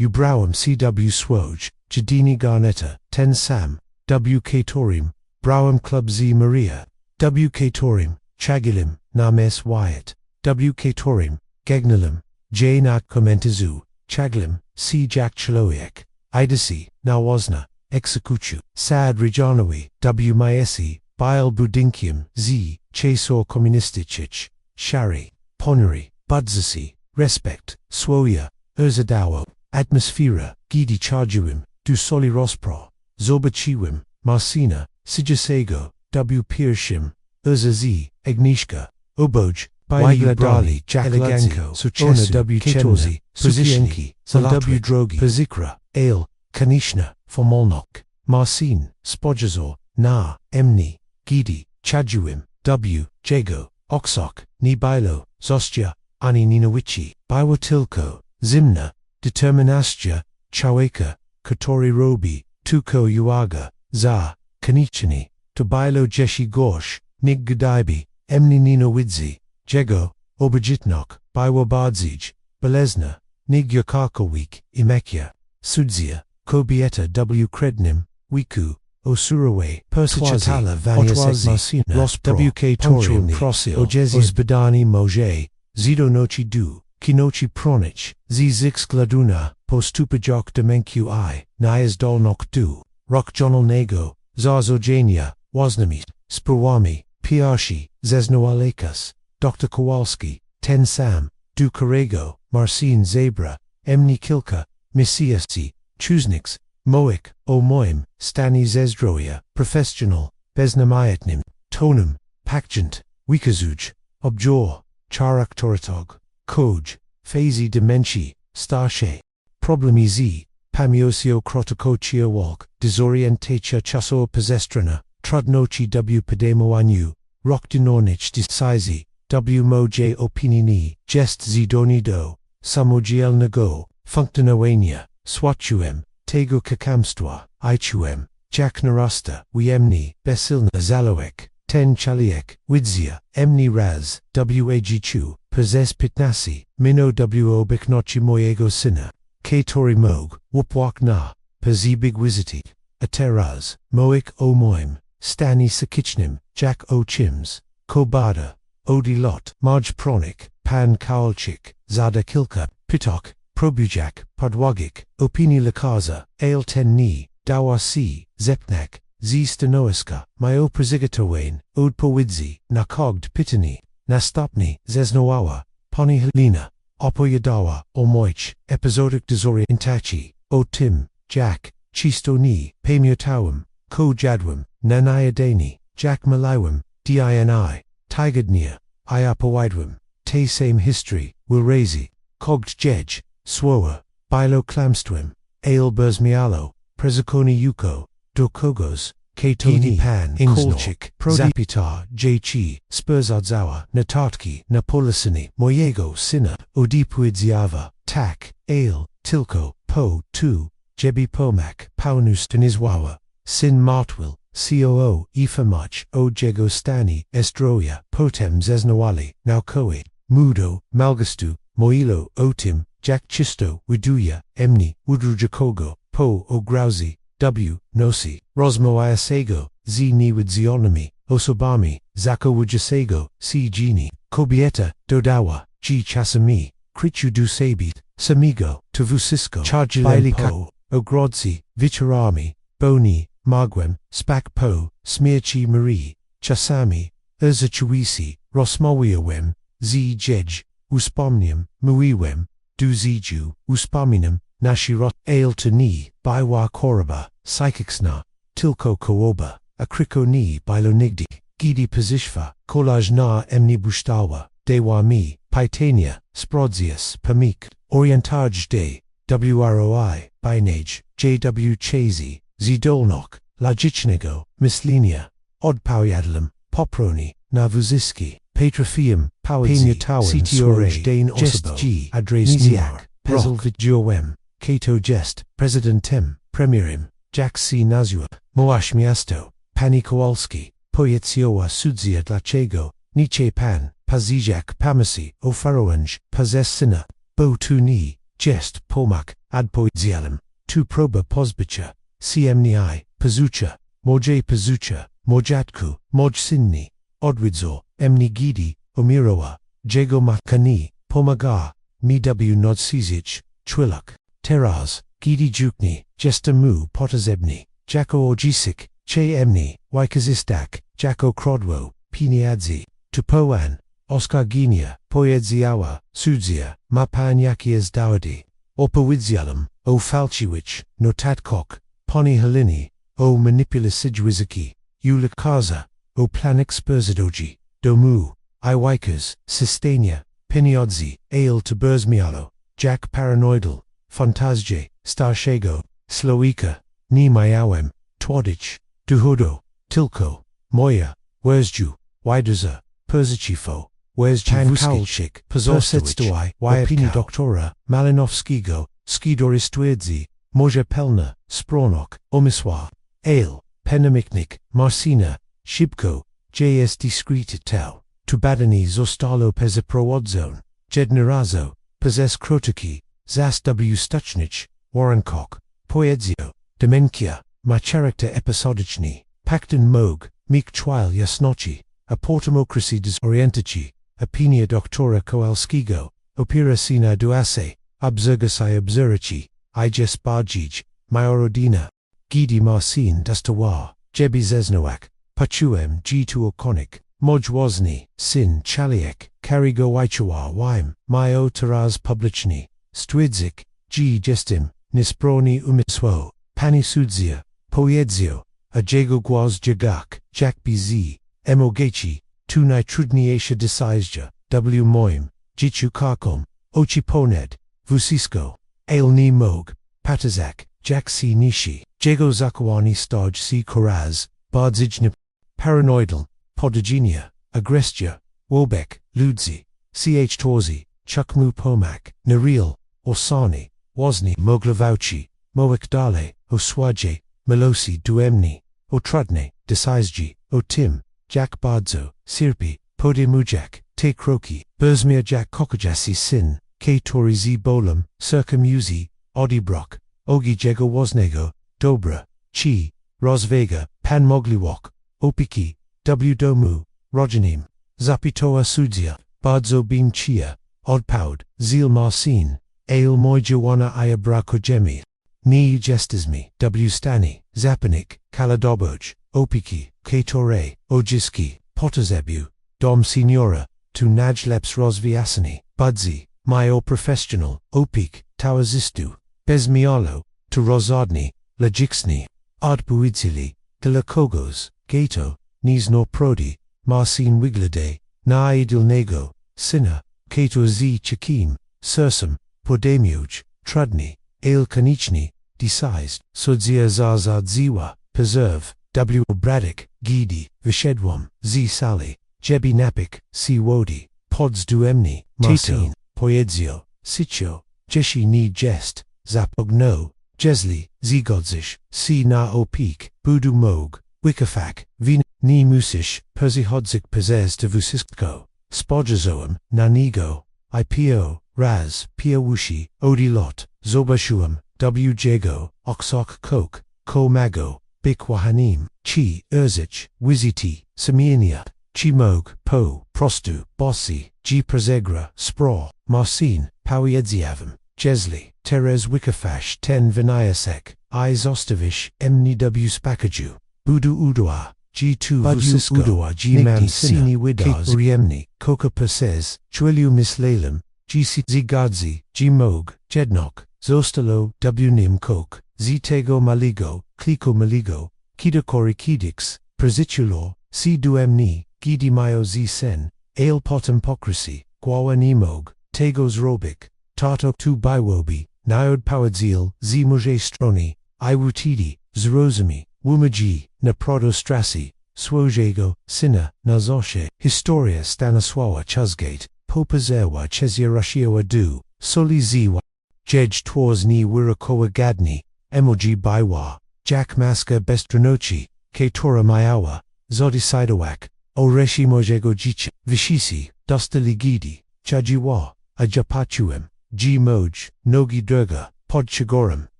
Ubrawam CW Swoj, Jadini Garnetta, Ten Sam, WK Torim, Browam Club Z Maria, WK Torim, Chagilim, Names Wyatt, WK Torim, Gegnalim, Janak Komentizu, Chaglim, C Jack Chaloiek, Idasi, Nawazna, Execuchu, Sad Rejanawi, W Maesi, Bile Budinkium, Z, Chasor Komunistichich, Shari, Poneri, Budzasi, Respect, Swoya, Urzadawo, Atmosphera, Gidi Charjuim, Du Soli Rospro, Zobachiwim, Marcina, Sijasago, W Pirshim, Urzazi, Agnishka, Oboj, Bali, Eleganko, Suchona W Chetozi, Suzienki, W Drogi, Pazikra, Ale, Kanishna, Formolnok, Marcin, Spodjazor, Na, Emni, Gidi, Chajuim, W, Jago, Oksok, Nibilo, Zostya, Ani Ninawichi, Biwatilko, Zimna, Determinastya, Chaweka, Kotori Robi, Tuko Uaga, Za, Kanichini, Tobilo Jeshi Gorsh, Nig Gudaibi, Emni Ninowidzi, Jego, Obajitnok, Biwabadzij, Belezna, Nig Yakarkawik, Imekya, Sudzia, Kobieta W Krednim, Wiku, Osuraway, Persichatala Vaniasek Marcina, WK Torium Prosil, Ojezis Badani Moje, Zido Nochi Du, Kinochi Pronich, Zizix Gladuna, Postupajok Demenku I, Nyas Dolnok Du, Rock Jonal Nego, Zazojania, Wasnamit, Spurwami, Piarshi, Zesnoalekas, Dr. Kowalski, Ten Sam, Du Karego, Marcin Zabra, Emni Kilka, Messiasi, Chuzniks, Moik, Omoim, Stani Zezdroia, Professional, Besnamayatnim, Tonum, Pakjant, Wikazuj, Objor, Charak Toratog, Koj, Fazi Demenchi, Starshe, Problemi Z, Pamiosio Krotokochia Walk, Desorientatia Chasor Pezestrana, Trudnochi W Pademoanyu, Rock Dinornich Disizi, W Moj Opinini, Jest Zidonido, Samogiel Nago, Funktanawania, Swatchuem, Tego Kakamstwa, Ichuem, Jack Narasta, Wiemni, Besilna Zaloek, Ten Chaliek, Widzia, Emni Raz, Wagichu, Possess Pitnasi, Mino Wo Biknochi Moyego Sina, K Tori Mog, Wupwak Na, Pazibig Wiziti, Ateraz, Moik O Moim, Stani Sakichnim, Jack O Chims, Kobada, Odi Lot, Marj Pronik, Pan Kaolchik, Zada Kilka, Pitok, Probujak, Podwagik, Opini Lakaza, Ale Ten Ni, Dawasi, Zepnak, Z Stanoiska, Myo Prezigatowain, Od Powidzi, Nakogd Pitani, Nastopni, Zesnoawa, Poni Helena, Opoyadawa, Omoich, Episodic Desori Intachi, O Tim, Jack, Chisto Ni, Pamiotawam, Ko Jadwam, Nanayadani, Jack Malaiwam, Dini, Tigadnia, Iapawidwam, Te Same History, Wilrazi, Cogd Jej, Swoa, Bilo Clamstwim, Ale Burzmialo, Prezakoni Yuko, Dokogos, Katoni Pan, Kolchik, Zapitar, Jchi, Spurzadzawa, Natatki, Napolisini, Moyego, Sina, Odipuidziava, Tak, Ale, Tilko, Po, Tu, Jebi Pomak, Paunus Tanizwawa, Sin Martwil, COO, Ifamach, Ojego Stani, Estroya, Potem Zeznawali, Naukoe, Mudo, Malgastu, Moilo, Otim, Jack Chisto, Widuya, Emni, Udrujakogo, Po Ograuzi, W, Nosi, Rosmo Iasago, Z Niwidzionomi, Osobami, Zako Wujasego, C Gini, Kobieta, Dodawa, G Chasami, Krichu Dusabit, Samigo, Tavusisko, Charjilempo, Ogrodzi, Vicharami, Boni, Magwem, Spak Po, Smirchi Marie, Chasami, Urzachuisi, Rosmawiawem, Z Jej, Uspomnium, Muiwem, Duziju, Uspaminum, Nashirot, Ale to Ni, Biwa Koraba, Psychicsna, Tilko Kooba, Akriko Ni, Bilonigdi, Gidi Pozishva, Kolaj Na Emni Bushtawa, Dewa Mi, Pitania, Sprodzius, Pamik, Orientage De, Wroi, Binage, JW Chazy, Zidolnok, Lajichnego, Mislinia, Odpowyadlam, Poproni, Navuziski, Patrofeum, Pawidzi, CTORA, Dane Osabo, G, Adres Niak, Pezelvit Joem, Kato Jest, President Tim, Premierim, Jack C. Nazuap, Moaś miasto, pani Kowalski, pojeździowa sudzia dlaczego, nicze pan, pazijak pamasi, ofaroanj, pazes syna, bo tu ni, jest pomak, adpoidzialem, tu proba pozbycia, cmni, pazucha, mojatku, moj synni, odwidzo, emni gidi, omirowa, jego makani, pomaga, mw nodsizich, chwilak, teraz, gidi jukni, jesta mu potazebni, jako ojisik, che emni, wykazistak, jako krodwo, piniadzi, tupoan, Oscar ginia, pojedziała, sudzia, ma paniakies dawadi, opowidzialem, o falchiwich, notatkok, poni halini, o manipulasidwiziki, ulikaza, o planik sperzidoji, domu, iwikers, sistania, piniodzi, ale tuberzmialo, jack paranoidal, fantazje, starshego, sloika, ni miałem, twadich, duhodo, tilko, moja, wezju, widerza, perzichifo, Wezjankalchik, Pozostewstwi, Opini doktora, Malinowskiego, Skidoristwiedzi, Może Pelna, Spronok, Omiswa, Ale, Penamiknik, Marcina, Shibko, JS Discretitel, Tubadani zostalo Pezaprowodzone, Jednerazo, Pezes Krotiki, Zas W. Stuchnich, Warrenkok, Poedzio, Demenkia, Ma Character Episodichni, Pakten Mog, Meek Chwil Jasnochi, A Portamocracy Disorientici, Opinia doktora Kowalskiego, Opera sina duase, Obsergasai observici, Ijes barjij, Majorodina, Gidi Marcin Dastawa, Jebi Zesnoak, Pachuem G2 Okonik, Moj Wozni, Sin Chaliek, Karigo Waichawa Wime, Mayo Taraz Publichni, Stwidzik, G Jestim, Nisbroni Umiswo, Pani Sudzia, Poedzio, Ajego Gwaz Jagak, Jack BZ, Emogechi, Tunai Trudniatia Decisja, W. Moim, Jichu Karkom, Ochiponed, Vusisko, Ailni Mog, Patazak, Jack C. Nishi, Jego Zakawani Stoj C. Koraz, Bardzijna, Paranoidal, Podogenia, Agrestia, Wobek, Ludzi, Ch. Torzi, Chukmu Pomak, Naril, Orsani, Wozni Moglavauchi, Moek Dale, Oswaje, Melosi Duemni, Otrudne, Decisji, Otim, Jack Bardzo, Sirpi, Podimujak, Te Kroki, Burzmir Jack Kokajasi Sin, K. Tori Z. Bolam, Circumuzi, Odibrock, Ogi Jego Woznego, Dobra, Chi, Rosvega, Pan Mogliwok, Opiki, W. Domu, Rojanim, Zapitoa Sudzia, Bardzo Beam Chia, Odpaud, Zil Marcin, Ale Moijawana Iabrakojemi, Ni Jestizmi, W. Stani, Zapanik, Kaladoboj, Opiki, K-Tore, Ojiski, Potazebu, Dom Signora, Tu Najleps Rozviasani, Budzi, Myo Professional, Opik, Tawazistu, Bezmialo, Tu Rozodni, Lejiksni, Adbuidzili, De la Kogos, Gato, Nizno Prodi, Marcin Wiglade, Na Idilnego, Sina, Kato Z. Chakim, Sursum, Podemiuj, Trudni, Ale Kanichni, Decised, Sudzia Zazad Ziwa, Preserve, W. Braddock, Gidi, Vishedwam, Z. Sali, Jebi Napik, C. Wodi, Pods Duemni, Martin, Poedzio, Sitcho, Jeshi Ni Jest, Zapogno, Jesli, Zigodzish, C. Na Opik, Budu Mog, Wikafak, Vina, Ni Musish, Perzihodzik Pezes de Vusisko, Spojazoam, Nanigo, IPO, Raz, Piawushi, Odilot, Zobashuam, W. Jago, Oxok Coke, Ko Mago, Bikwahanim, Chi, Urzich, Wiziti, Samiania, Chimog, Po, Prostu, Bossi, G. Prezegra, Spro, Marcin, Powiedziavim, Jesli, Terez Wikafash, Ten Vinayasek, I. Zostavish, Mni W. Spakaju, Budu Udua, G2 Vusisko, Udua, G. Mam Sini Widars, Uriemni, Koka Perses, Chuelu Mislalem, GC Zigadzi, G. Mog, Jednok, Zostalo, W. Nim Kok, Zitego Maligo, Kliko Maligo, Kidakori Kidix, Prezitulor, C. Duemni, Gidi Mayo Z. Sen, Ale Potempocracy, Gwawa Nimog, Tegos Robik, Tato Tu Biwobi, Niod Powadzil, Z. Muje Stroni, Iwutidi, Zrozumi, Wumaji, Naprodo Strasi, Swojego, Sina, Nazoshe, Historia Stanisława Chuzgate, Popazewa Chezia Rushiowa Du, Soli Ziwa, Jej Twas Ni Wirakowa Gadni, Emoji Baiwa, Jack Maska Bestronoci, Ketora Mayawa, Zodisidawak, Oreshi Mojego Jicha, Vishisi, Dostaligidi, Chajiwa, Ajapachuem, G Moj, Nogi Durga, Podchigoram,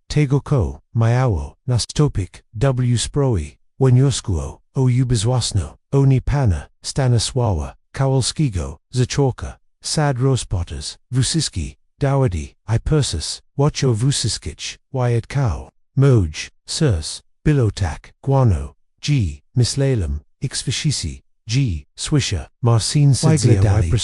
Tegoko, Mayawo, Nastopik, W Sproi, Wenyoskuo, O Ubizwasno, Oni Pana, Stanisława, Kowalskiego, Zachorka, Sad Rospotters, Vusiski, Dowady, Ipersis, Wacho Vusiskich, Wyatt Cow, Moj, Sirs, Bilotak, Guano, G. Mislalem, Ixvishisi, G. Swisher, Marcin Sidzia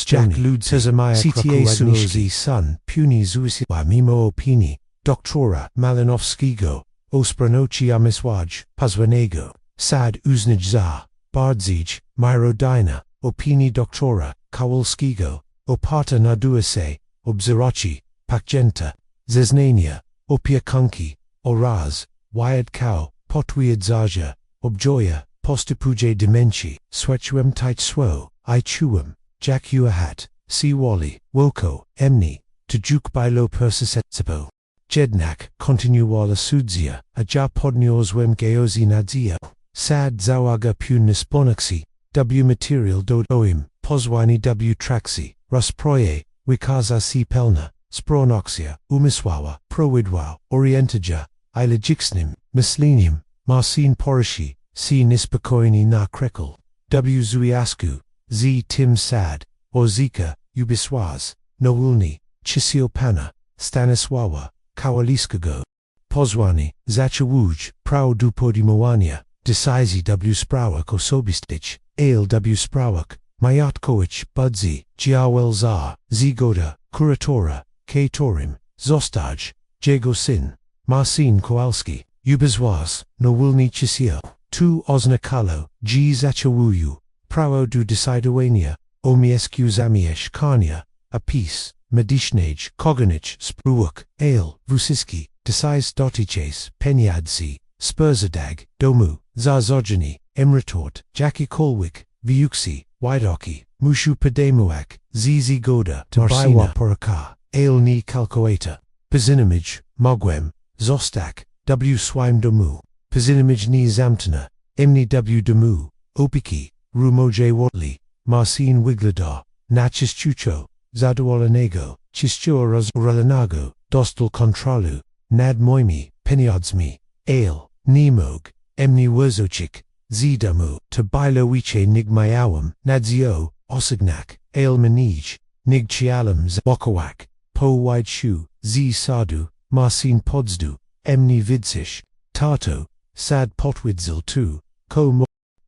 Jack Lud Cezamaya CTA Sulozi Sun, Puni Zuisi Mimo Opini, Doktora Malinowskiego, Ospranoci Amiswaj, Pazwanego, Sad Uznij Za, Bardzij, Myrodina, Opini Doktora, Kowalskiego, Opata Naduase, Obzirachi, Pakjenta, Zeznania, Opiakunki, Oraz, Wyatt Cow, Potwiad Zaja, Objoya, Postupuje Dimenci, Swetchuem Tit Swo, Ichuem, Jack Uahat, C. Wally, Woko, Emni, Tajuk Bilo Persisetsepo, Jednak, Continuala Sudzia, Aja Podnioswem Geozi Nadzia, Sad Zawaga Pun Nisponaxi, W Material Dod Oim, Pozwani W Traxi, Rusproye, Wikaza C. Pelna, Spronoxia, Umiswawa, Prowidwa, Orientaja, Ilajixnim, Mislenium, Marcin Porishi, C. Nispakoini na Krekel, W. Zuiasku, Z. Tim Sad, Ozika, Ubiswaz, Noulni, Chisiopana, Stanisława, Kowaliskiego, Pozwani, Zachawuj, Prau Dupodimowania, Decisizi W. Sprawak Osobistich, Ale W. Sprawak, Mayatkoich, Budzi, Giawel Zar, Zigoda, Kuratora, K. Torim, Zostaj, Jego Sin, Marcin Kowalski, Ubizwaz, Nowulni Chisio, Tu Oznakalo, G. Zachawuyu, Prawo du Decidowania, Omiescu Zamiesh Kania, Apis, Medishnage, Koganich, Spruuk, Ale, Vusiski, Decis Dotiches, Penyadsi, Spurzadag, Domu, Zazogeny, Emretort, Jackie Kolwick, Viuksi, Widoki, Mushu Pademuak, Zizi Goda, Marcina Poraka, Ale Ni Calcoata, Pazinimage, Mogwem, Zostak, W. Swime Domu, Pazinimage Ni Zamtana, Emni W. Domu, Opiki, Rumoje Watley, Marcin Wigladar, Nachis Chucho, Zaduolanego, Chistuoraz Relanago, Dostal Contralu, Nad Moimi, Peniodsmi, Ale, Nemog, Emni Wurzochik, Zidamu, Tabilo Wiche Nigmayawam, Nadzio, Osignak, Ale Manij, Nig Chialam Wakawak, Po Wide Shu, Z Sadu, Marcin Podsdu, Emni Vidsish, Tato, Sad Potwidzil Tu, Ko Mo,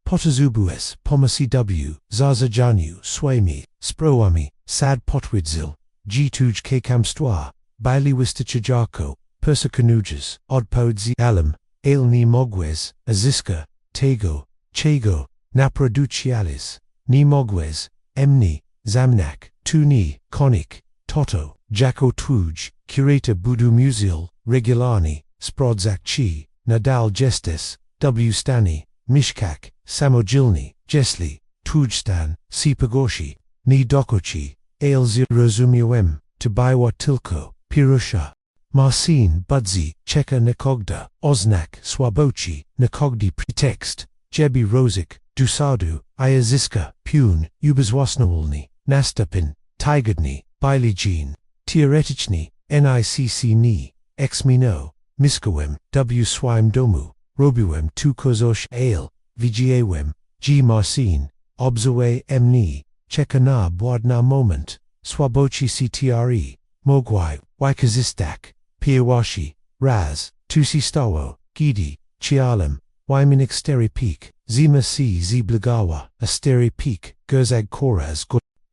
Potazubues, Pomasi W, Zazajanu, Swami, Sproami, Sad Potwidzil, G2 Kamstwa, Baili Wistichajako, Persicanujas, Odpodzi Alam, Ailni Mogwes, Aziska, Tego, Chago, Napraducialis, Ni Mogwes, Emni, Zamnak, Tuni, Konik, Toto, Jako Tuj, Curator Budu Musil, Regulani, Sprodzak Chi, Nadal Gestes, W. Stani, Mishkak, Samojilni, Jesli, Tujstan, Sipagoshi, Ni Dokochi, Ailzir Rozumuem, Tabaiwa Tilko, Pirusha, Marcin Budzi, Cheka Nikogda, Oznak, Swabochi, Nikogdi Pretext, Jebi Rozik, Dusadu, Ayaziska, Pune, Ubizwasnawulni, Nastapin, Tigadni, Biligene, Teoretichni, Nicc Ni, Exmino, Miskawem, W. Swime Domu, Robuem Tu Kozosh Ale, Vgawem, G. Marcin, Obzawe Mni, Chekana Bwadna Moment, Swabochi Ctre, Mogwai, Wykazistak, Piawashi, Raz, Tusi Stawo, Gidi, Chialam, Wymanik Steri Peak, Zima C. Zblagawa, Asteri Peak, Gerzag Koraz,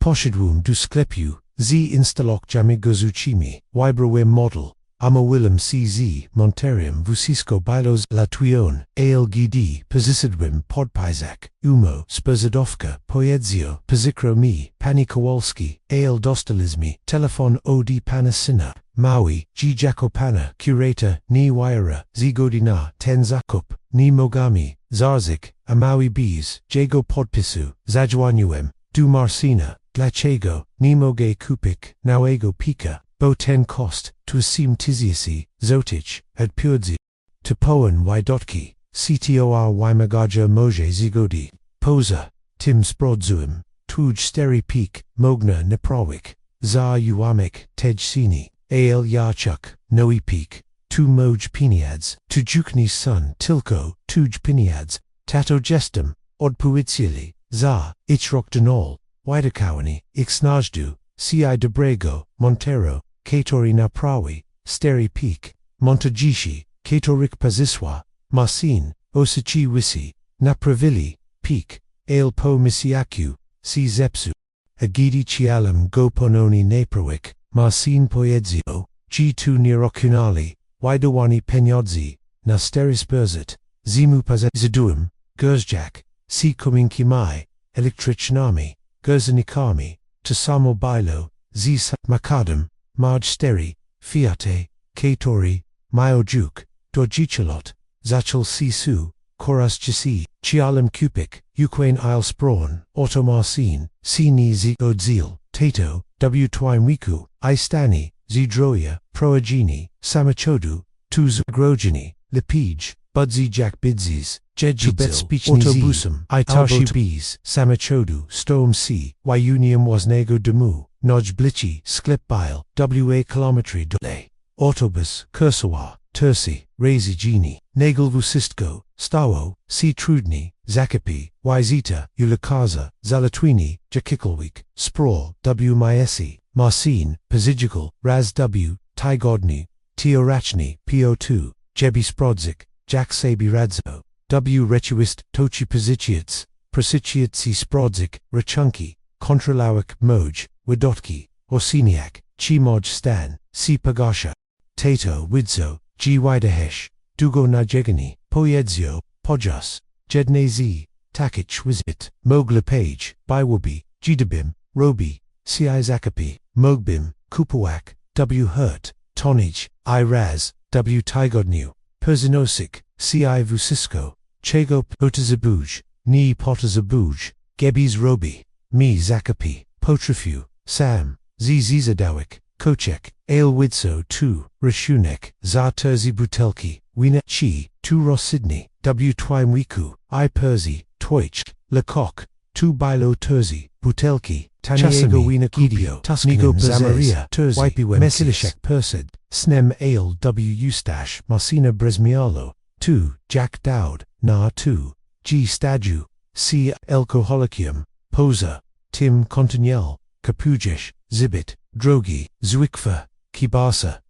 Poshidwum du Sklepu, Z. Instalok Jamigozuchimi, Wybrawim Model, Amawilum CZ, Monterium Vusisko Bilos Latuion, Ale Gidi, Pozisidwim Podpizak, Umo, Spurzadovka, Poedzio, Pozikro Mi, Pani Kowalski, Ale Dostalizmi, Telefon Od Panasina, Maui, G. Jakopana, Curator, Ni Waira, Zigodina, Tenzakup, Ni Mogami, Zarzik, Amawi Bees, Jago Podpisu, Zajwanuem, Du Marcina, Dlaczego, Nimoge Kupik, Nauego Pika, Bo ten Kost, Tuasim Tiziasi, Zotich, Ad Purdzi, Typoan Ydotki, Ctor Magaja Moje Zigodi, Posa, Tim Sprodzuim, Tuj Steri Peak, Mogna Neprawik, Za Uamek, Tej Sini, Al Yarchuk, Noe Peak, Tu Moj Piniads, Tujukni's son Tilko, Tuj Piniads, Tato Gestum, Odpuitsiali, Za, Ichrok Denol, Widakawani, Ixnajdu, Ci Debrego, Montero, Katori Naprawi, Steri Peak, Montajishi, Katorik Paziswa, Marcin, Osichi Wisi, Napravili, Peak, Ale Po Misiaku, Si Zepsu, Agidi Chialam Gopononi Naprawik, Marcin Poedzio, G2 Nirokunali, Widawani Penyodzi, Nasteris Burzit, Zimu Pazaduum, Gerzjak, Si Kuminkimai, Elektrichnami, Gerzanikami, Tasamo Bailo, Zis Makadam, Marj Steri, Fiate, Katori, Myojuk, Dorjichalot, Zachel Sisu, Koras Jisi, Chialam Kupik, Ukraine Isle Sprawn, Automarcin, Sini Zi Odzil, Tato, W Twimwiku, Istani, Zidroya, Proagini, Samachodu, Tuz Grogini, Lipij, Budzi Jack Bidzis, Jejubitzil, Autobusum, Itashi Bees, Samachodu, Storm C, Wyunium Wasnego Demu, Noj Blichi, Sklipbile, WA Kilometry Delay, Autobus, Kursawa, Tursi, Razi Gini, Nagelvusistko, Stawo, C Trudni, Zakapi, Wyzita, Ulikaza, Zalatwini, Jakikalwik, Sprawl, W Myesi, Marcin, Pazigical, Raz W, Tygodni, Tiorachni, PO2, Jebi Sprodzik, Jack Sabi Radzo, W Rechuist, Tochi Pazichiats, Prasiciatsi Sprodzik, Rachunki, Kontralawik Moj, Wadotki, Orsiniak, Chimoj Stan, C Pagasha, Tato Widzo, G Widahesh, Dugo Najegani, Poyedzio, Podjas, Jednezi, Takich Wizit, Mogla Page, Biwabi, Jidabim, Robi, Ci Zakapi, Mogbim, Kupawak, W Hurt, Tonij, Iraz, W Tygodniu, Persinosik, Ci Vusisko, Chago Potazabuj, Ni Potazabuj, Gebis Robi, Mi Zakapi, Potrafu, Sam, Zizadawik, Kochek, Ale Widso 2, Rashunek, Za Terzi Butelki, Wina Chi, Tu Rosidni, W Twimwiku, I Perzi, Toich, Lecoq, Tu Bilo Terzi, Butelki, Taniego Wina Kidio, Tuscanigo Zamaria, Terzi, Wipiwem Kilishek Persid, Snem Ale W Eustache, Marcina Bresmialo, 2, Jack Dowd, Na 2, G Stadu, C Alcoholicium, Posa, Tim Continel, Kapujesh, Zibit, Drogi, Zwikfa, Kibasa,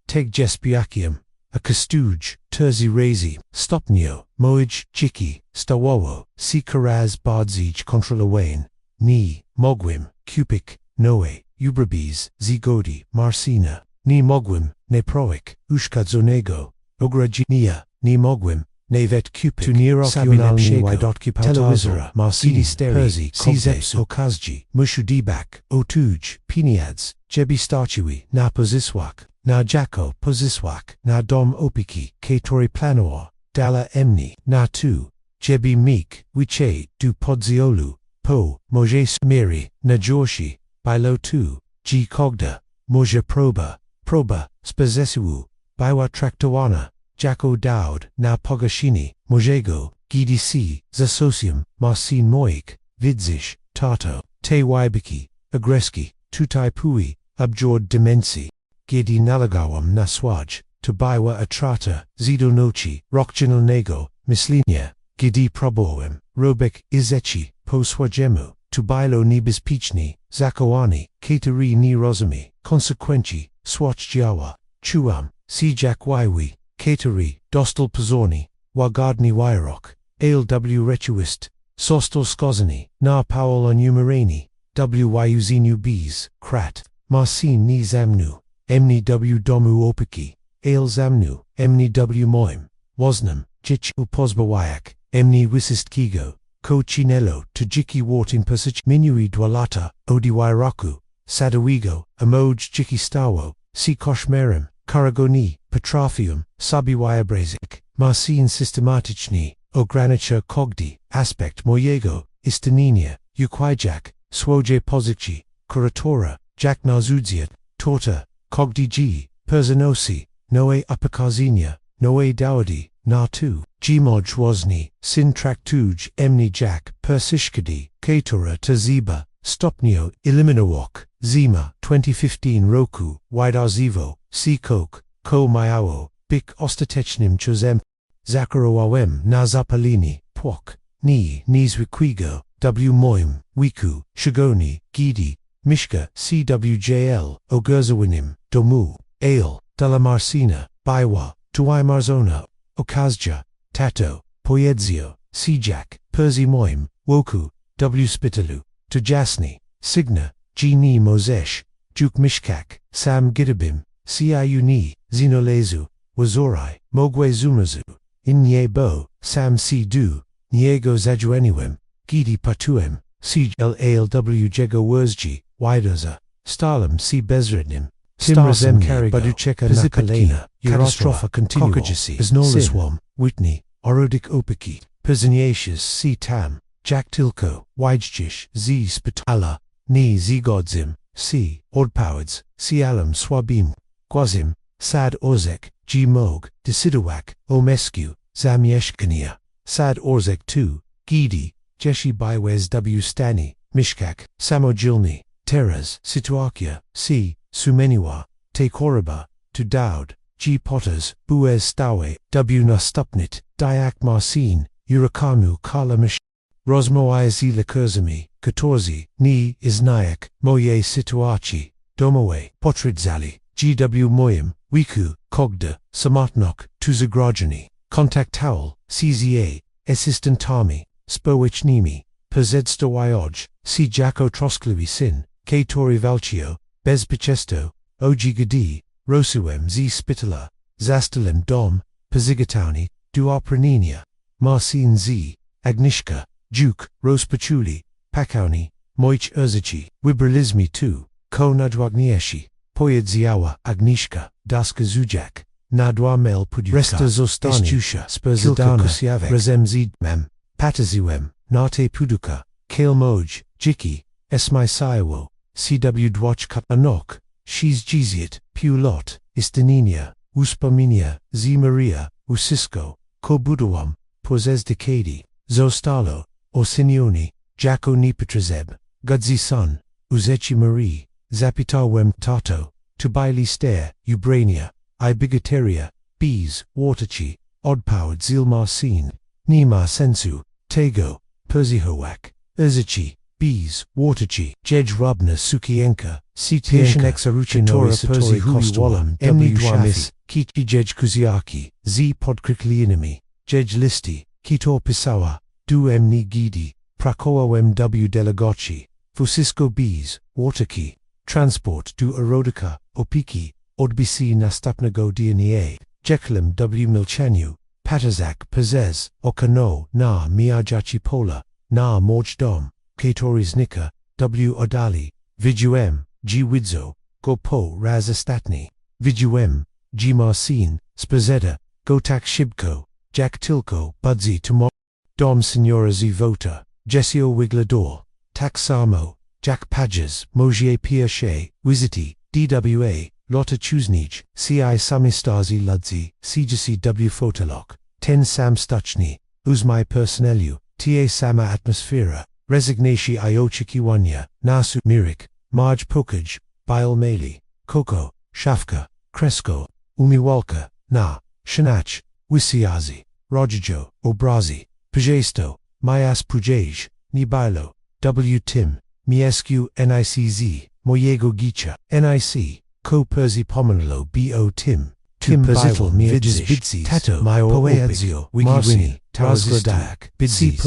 Tegjespiakium, Akastuj, Terzi Razi, Stopnio, Moij, Chiki, Stawawo, Sikaraz Bardzij Contralawain, Ni, Mogwim, Kupik, Noe, Ubrabis, Zigodi, Marcina, Ni Mogwim, Neproik, Ushkadzonego, Ograjinia, Ni Mogwim, Nevet Cupid, Tunirok Ydotki Telewizora, Marcidi Steri, Perzi, Czeps Okazji, Mushudibak, Otuj, Piniads, Jebi Starchui, Na Poziswak, Na Jako Poziswak, Na Dom Opiki, Katori Planoor, Dala Emni, Na Tu, Jebi Meek, Wiche, Du Podziolu, Po, Moje Smiri, Najorshi, Bilo 2, G Kogda, Moja Proba, Spazesiwu, Biwa Traktawana, Jacko Dowd, Na Pogashini, Mojego, Gidi C, Zasosium, Marcin Moik, Vidzish, Tato, Te Wybiki, Agreski, Tutai Pui, Abjord Demensi, Gedi Nalagawam Naswaj, Tubiwa Atrata, Zidonochi, Rokjanal Nego, Mislinia, Gidi Proboem, Robek Izechi, Poswajemu, Tubilo Nibis Pichni, Zakowani, Kateri Ni Rosami, Consequenti, Swatchjawa, Chuam, Sijak Waiwi, Kateri, Dostal Pazorni, Wagadni Wairok, Ale W Rechuist, Sostal Skozani, Na Powell on Umarani, Wyuzinu Bees, Krat, Marcin Ni Zamnu, Emni W Domu Opiki, Ale Zamnu, Emni W Moim, Wasnam, Jich Upozbawayak, Emni Wisist Kigo, Ko Chinelo, Tajiki Warting Persich Minui Dwalata, Odiwairaku, Sadawigo, Amoj Jiki Stawo, Si Koshmerim, Karagoni, Petrafium, Sabiwayabrazik, Marcin Systematichni, Ogranicha Kogdi, Aspect Moyego, Istaninia, Ukwijak, Swoje Pozici, Kuratora, Jak Nazudziat, Torta, Kogdi G, Persinosi, Noe Upakazinia, Noe Dowdy, Na tu, Gmoj Wozni, Sin Traktuj, Emni Jack, Persishkadi, Katora Taziba, Stopnio, Eliminawok, Zima, 2015 Roku, Widarzivo, C. Coke, Ko Mayawo, Bik Ostatechnim Chozem, Zakarawawem, Nazapalini, Pwok, Ni, Nizwikwigo, W. Moim, Wiku, Shigoni, Gidi, Mishka, CWJL, Ogurzawinim, Domu, Ale, Dalamarcina, Baiwa, Tuimarzona, Okazja, Tato, Poyedzio, Sijak, Perzi Moim, Woku, W. Spitalu, Tujasni, Signa, Gini Mozesh, Juk Mishkak, Sam Gidabim, Ciuni, Zinolezu, Wazorai, Mogwe Zumazu, Inye Bo, Sam C. Du, Niego Zajueniwem, Gidi Patuem, Siege LALW Jego Wurzji, Widoza, Stalam C. Bezrednim, Timrazem Baducheka Nakalena, Catastropha Continual, Iznolaswam, Whitney, Orodik Opiki, Perziniatius C. Tam, Jack Tilko, Wijjish, Z. Spitala, Ni Zigodzim, C. Ordpowards, C. Alam Swabim, Gwazim, Sad Orzek, G. Mog, Desidawak, Omescu, Zamieshkania, Sad Orzek 2, Gidi, Jeshi Bywez W. Stani, Mishkak, Samojilni, Teras, Situakia, C. Sumeniwa, Tekoriba, to Daud, G. Potters, Buez Stawe, W. Nastupnit, Diak Marcin, Urakamu Kalamish, Rosmo Izila Kurzami, Katorzi, Ni Iznayak, Moye Situachi, Domowe, Potridzali, GW Moyim, Wiku, Kogda, Samatnok, Tuzagrajani, Contact Towel, CZA, Assistant Army, Spowich Nimi, Perzedsta Wyoj, C. Jacko Trosklevi Sin, K. Tori Valchio, Bez Pichesto, OG Gadi, Rosuem Z. Spitala, Zastalem Dom, Pazigatauni, Duapranenia, Marcin Z. Agnishka, Duke, Rospachuli, Pakauni, Moich Urzici, Wibralizmi 2, Ko Nadwagnieshi, Poyedziawa, Agnishka, Daska Zujak, Nadwa Mel Puduka, Resta Zostani, Estusha, Spurzadana, Razem Zidmem, Pataziwem, Nate Puduka, Kale Moj, Jiki, Esmai Saiwo, CW Dwachkat Anok, Shiz Jiziet, Pulot, Istaninia, Uspaminia, Z Maria, Usisko, Kobudawam, Pozes Decadi, Zostalo, Orsinioni, Jacko Nipetrezeb, Gudzi Son, Uzechi Marie, Zapitawem Tato, Tubaili Stair, Ubrania, Ibigateria, Bees, Waterchi, Oddpowered Zilmar Scene, Nima Sensu, Tego, Perzihowak, Urzichi, Bees, Waterchi, Jej Rubna Sukienka, Sitiation Exaruchi Tora Perzi Kostolam, Emni Dwamis, Kiki Jej Kuziaki, Z Podkrikliinimi, Jej Listi, Kitor Pisawa, Du Emni Gidi, Prakoa W Delegochi, Fusisco Bees, Waterki, Transport Du Erodika, Opiki, Odbisi Nastapnago Dna, Jekyllum W Milchanu, Patazak Pazez, Okano, Na Miajachi Pola, Na Morjdom, Katoris Nika, W Odali, Viduem, G Widzo, Gopo Razastatni, Viduem, G Marcin, Spazeda, Gotak Shibko, Jack Tilko, Budzi Tomorrow, Dom Signora Z Vota, Jessio Wiglador, Taxamo, Jack Pages, Mojier Piache, Wiziti, DWA, Lotta Chuznij, CI Samistazi Ludzi, CGC W Fotolok, 10 Sam Stuchny, Uzmai Personelu, TA Sama Atmosfera, Resignati Iochikiwanya, Nasu Mirik, Marj Pokaj, Bile Meli, Coco, Shafka, Kresko, Umiwalka, Na, Shanach, Wisiazi, Rojajo, Obrazi, Pajesto, Mayas Pujaj, Nibilo, W. Tim, Miescu Nicz, Moyego Gicha, Nic, Ko Perzi Pomenalo B.O. Tim, Tim Perzital Vidges Bidzi, Tato, Mio Poeadzio, Wikiwini, Tarazgladayak, Bidzi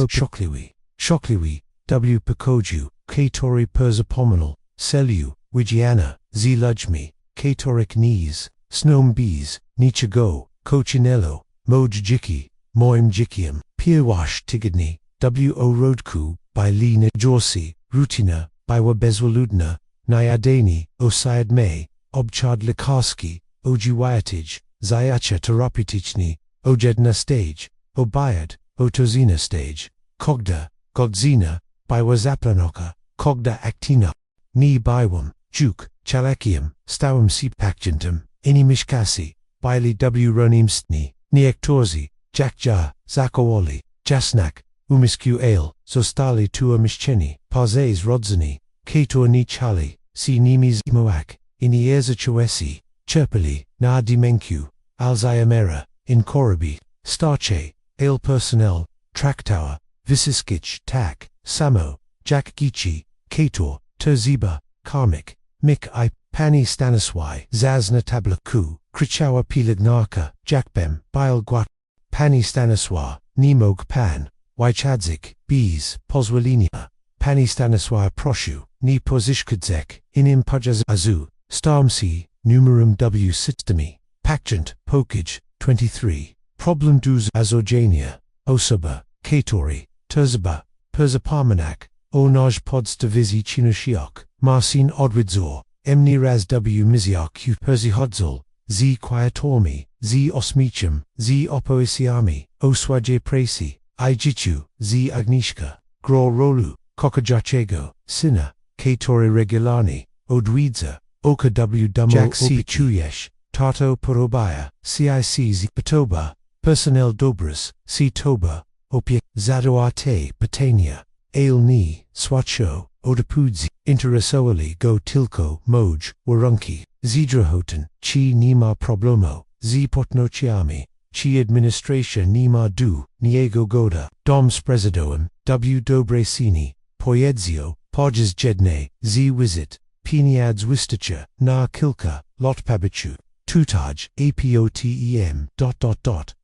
Shokliwi, W. Pekoju, K. Tori Perzapomenal, Selu, Wigiana, Z. Lujmi, K. Toric Knees, Snom Bees, Nichago, Cochinello, Moj Jiki, Moim Jikium, Pirwash Tigidni, W. O. Rodku, by Lina Jorsi, Rutina, by Wabezwaludna, Nyadani, Osayad May, Obchad Likarski, Ojiwayatij, Zayacha Terapitichni, Ojedna Stage, Obayad, Otozina Stage, Kogda, Godzina, by Wazaplanoka, Kogda Actina, Ni Bywam, Juk, Chalakium, Stawam Sipakjantum, Ini Mishkasi, Bili W. Ronimstni, Niektorzi, Jakja, Zakowoli, Jasnak, Umisku Ale, Zostali tua miszczeni, Parzes rodzeni, Kator ni chali, si nimis moak, Inieza Chowesi, Cherpali, Na Dimenku, Alzheimer, in Korabi, Starche, Ale Personnel, Traktower, Visiskich, Tak, Samo, Jack Gichi, Kator, Terziba, Karmik, Mik I, Pani Staniswai, Zazna Tabla Ku, Krichawa Pilagnarka, Jakbem, Bilguat, Pani Staniswa, Nemog Pan, Wychadzik, Bees, Pozwalinia, Pani Staniswa Proshu, Ni Pozishkadzek, Inim Pujaz Azu, Starmsi, Numerum W Sistemi, Pakjant, Pokage, 23, Problem dus Azorjania, Osoba, Katori, Terzaba, Perzaparmanak, Onaj Pods Divizi Chinushiok, Marcin Odwidzor, Emni Raz W Miziak U Perzihodzol, Z Quiatormi, Z Osmichum, Z Opoisiami, Oswaje Presi, Ijichu, Z Agnishka, Gror Rolu, Kokajachego, Sina, Katori Regulani, Odwidza, Oka W Dumo Opi Chuyesh, Tato Porobaya, CIC Patoba, Personnel Dobras, C Toba, Opia, Zadoate, Patania, Ale Ni, Swacho, Odapudzi, Interasoali Go Tilko, Moj, Warunki, Zidrahoten, Chi Nima Problemo, Z Potnociami, Chi Administration Nima Du, Niego Goda, Doms Presidoum, W Dobresini, Poyedzio, Podges Jedne, Z Wizit, Peniads Wistacha, Na Kilka, Lot Pabichu, Tutaj, Apotem,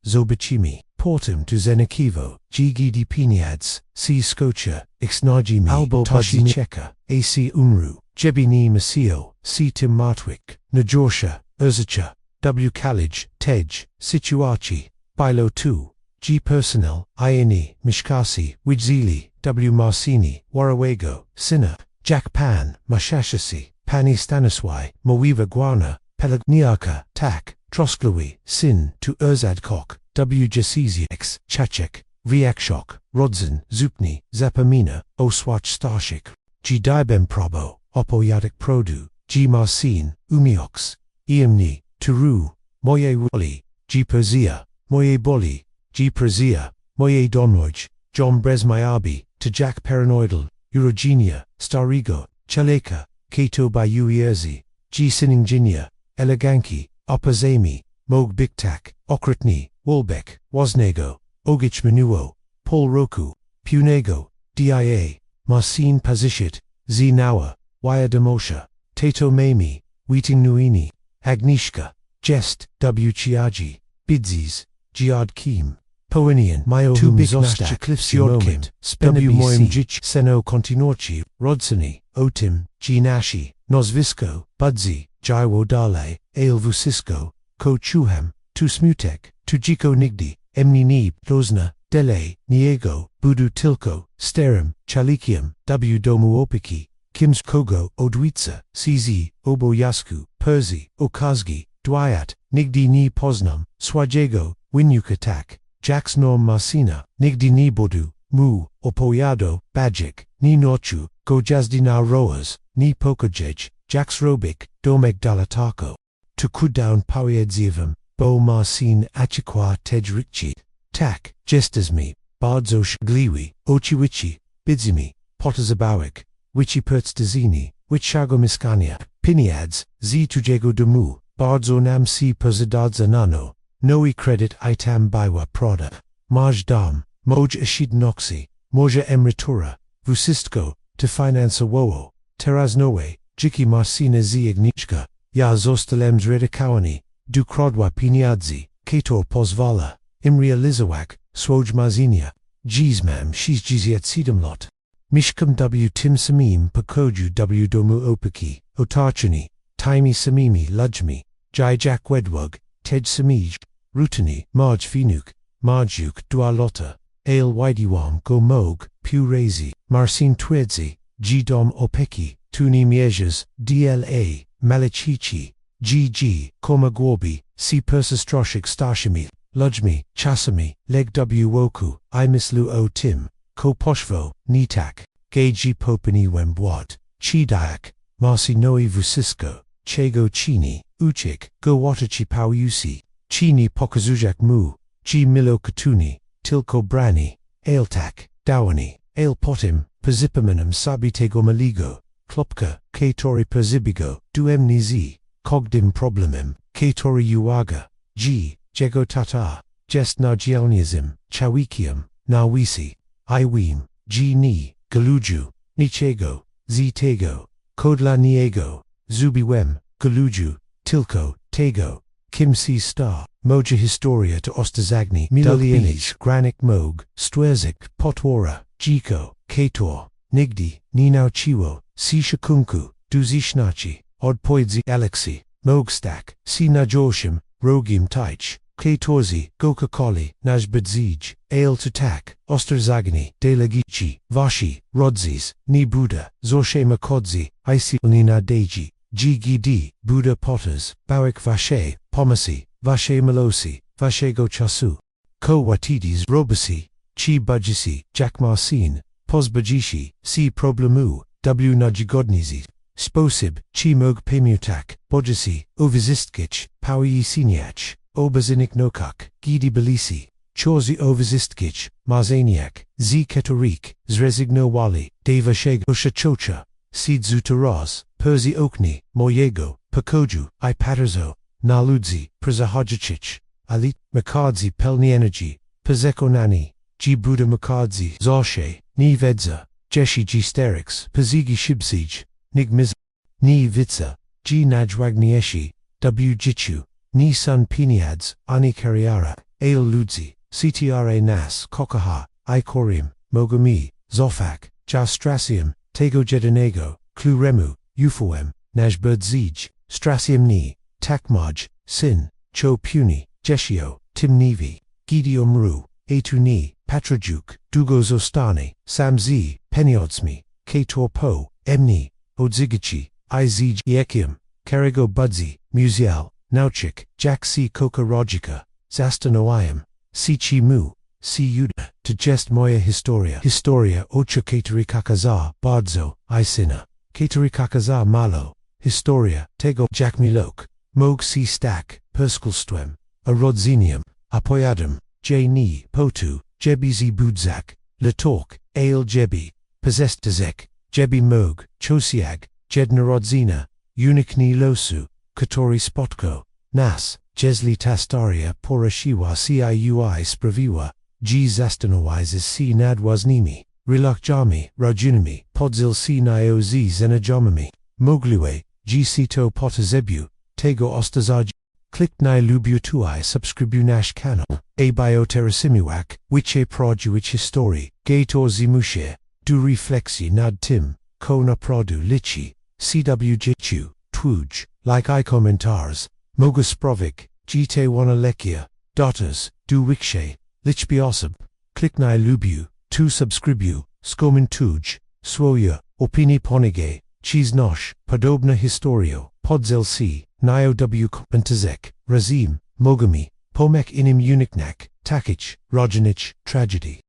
Zobichimi, Portum to Zenekivo, Gidi Peniads, C Scotia, Ixnajimi, Albo Tashi Cheka, AC Unru, Jebini Masio, C Tim Martwick, Najorsha, Urzacha, W Kalij, Tej, Situachi, Bilo 2, G Personnel, Iani, Mishkasi, Wijzili, W Marcini, Warawego, Sinna, Jack Pan, Mashashasi, Pani Staniswai, Mowiva Guana, Pelagniaka, Tak, Trosklawi, Sin, to Urzadkok, W Jasizia X, Chachek, Viakshok, Rodzin, Zupni, Zapamina, Oswach Starshik, G Dibem Probo, Opoyadik Produ, G Marcin, Umiox, Iamni, Turu, Moye Woli, G Perzia, Moye Boli, G Perzia, Moye Donroj, John Bresmayabi, to Jack Paranoidal, Eurogenia, Starigo, Chaleka, Kato Bayuierzi, G Siningjinia, Eleganki, Opazami, Mog Biktak, Okritni, Wolbeck, Woznego, Ogich Menuo, Paul Roku, Punego, DIA, Marcin Pazishit, Z Nawa, Waya Demosha, Tato Mami, Wheating Nuini, Agnishka, Jest, W Chiaji, Bidzis, Giad Kim, Poenian, Myohum Zostak, Siodkim, W Moimjich, Seno Kontinorchi, Rodsani, Otim, G Nashi, Nozvisko, Budzi, Jaiwo Dale, Ale Vusisko, Ko Chuham, Tu Smutek, Tujiko Nigdi, Emni Nib, Lozna, Dele, Niego, Budu Tilko, Sterim, Chalikium, W Domuopiki, Kims Kogo, Odwitsa, CZ, Obo Yasku, Perzi, Okazgi, Dwyat, Nigdi Ni Poznam, Swajego, Winukatak, Jax Norm Marcina, Nigdi Ni Bodu, Mu, Opoyado, Bajik, Ni Norchu, Gojazdi Na Roas, Ni Pokajej, Jax Robik, Domek Dalatako. Tukudown Poyedzivam, Bo Marcin Achikwa Tejrikchi, Tak, Jestasmi, Bardzosh Gliwi, Ochiwichi, Bidzimi, Potazabawik, Wichi Pertzdazini, Wichago Miskania, Piniads, Z Tujego Demu, Bardzo Nam Si Perzadadza Nano, Noi Credit Itam Baiwa Prada, Maj Dam, Moj Ashid Noxi, Moja Emerytura, Vusistko, to Finance Wowo, Teraznowe, Jiki Marcina Z Ignichka, Ya Zostalems Redikawani, Dukrodwa Piniadzi, Kator Pozvala, Imria Lizawak, Swoj Marzinia, Jizmam Shiz Jiziet Sidamlot, Mishkam W Tim Samim Pakoju W Domu Opaki, Otarchani, Taimi Samimi Lujmi, Jai-Jak Wedwug, Tej Samij, Rutani, Marj Finuk, Marjuk Dualota, Ale Widiwam Go Mog, Pu Rezi, Marcin Twedzi, G-Dom Opeki, Tuni Miejas, DLA, Malichichi, GG, Komagwarbi, C Persistroshik Starshimi, Lujmi, Chasami, Leg W Woku, I Mislu O Tim, Ko Poshvo, Nitak, Geji Popini Wembwad, Chidayak, Marci Noi Vusisko, Chego Chini, Uchik, Go Watachi Pau Usi, Chini Pokazujak Mu, G. Milo Katuni, Tilko Brani, Ailtak, Dawani, Ail Potem, Perzipamanum Sabitego Maligo, Klopka, Katori Perzibigo, Duemni Z, Cogdim Problemim, Katori Uaga, G. Jego Tata, Jest Nagielniazim, Chawikium, Nawisi, Iwim, G. Ni, Galuju, Nichego, Z. Tego, Kodla Niego, Zubiwem, Galuju, Tilko, Tego, Kim C. Star, Moja Historia to Ostazagni, Milolienich, Granik Moog, Stwerzik, Potwora, Jiko, Kator, Nigdi, Ninau Chiwo, Si Shakunku, Duzishnachi, Odpoidzi Alexi, Mogstak, Si Najoshim, Rogim Taich, Katorzi, Gokakoli, Najbadzij, Ail Tutak, Osterzagni, Delagichi, Vashi, Rodzis, Ni Buddha, Zorshe Makodzi, Isi Nina Deji, Gd, Buddha Potters, Bawik Vashe, Pomasi, Vashe Malosi, Vashego Chasu, Ko Watidis Robasi, Chi Bajisi, Jakmarsin, Pozbajishi, Si Problemu, W Najigodnizi, Sposib, Chi Mog Pemutak, Bojasi, Ovizistkich, Pawi Siniach, Obazinik Nokak, Gidi Belisi, Chorzi Ovizistkich, Marzaniak, Z Ketorik, Zrezigno Wali, Deva Shego Shachocha, Seed Zutaraz, Perzi Okni, Moyego, Pakoju, Ipaterzo, Naludzi, Przahodzichich, Alit, Makadzi Pelni Energy, Pzekonani, G. Buddha Makadzi, Zorshe, Ni Vedza, Jeshi G. Sterix, Pazigi Shibsij, Nigmiz, Ni Vitsa, G. Najwagnieshi, W. Jichu, Ni Sun Piniads, Ani Kariara, Ail Ludzi, CTRA Nas, Kokaha, Ikorim, Mogami, Zofak, Jastrasium, Tego Jedenego, Kluremu, Ufoem, Najberdzij, Strasium Ni, Takmaj, Sin, Cho Puni, Jeshio, Timnivi, Gideon Ru, Atuni, Patrajuk, Dugozostani, Samzi, Peniodsmi, Kator Po, Emni, Odzigichi, Izij Ekium, Karigo Budzi, Musiel, Nauchik, Jack C. Kokarojika, Zastanoiam, Sichi Mu, Si Yuda, to Jest Moya Historia, Historia Ocha Katarikakaza, Bardzo, Isina, Katarikakaza Malo, Historia, Tego Jack Milok, Mog C. Stack, Perskulstwem, Arodzinium, Apoyadum, J. Ni, Potu, Jebizi Budzak, Latork, Ail Jebi, Possestazek, Jebi Mog, Chosiag, Jednarodzina, Unikni Losu, Katori Spotko, Nas, Jesli Tastaria Porashiwa Ciui Spraviwa, G. Zastanowizes C. Nadwaznimi, Rilak Jami, Rajunimi, Podzil C. Nioz Zenajomami, Mogliwe, G. Sito Potazebu, Tego Ostazaj, Click Ni Lubutuai Subscribunash Canal, A. Bioterasimiwak, Wiche Produich Histori, Gator Zimushe, Du Reflexi Nad Tim, Kona Produ Lichi, CW Jichu, Twuj, like I Commentars, Mogusprovik, Gite Wanalekia, Daughters, Du Wikshe, Lichbiosab, Kliknai Lubu, Tu Subscribu, Skomin Tuj, Swoya, Opini Ponige, Chiznosh, Podobna Historio, Podzel C, Nio W. Kompentazek, Razim, Mogami, Pomek Inim Uniknak, Takich, Rojanich, Tragedy.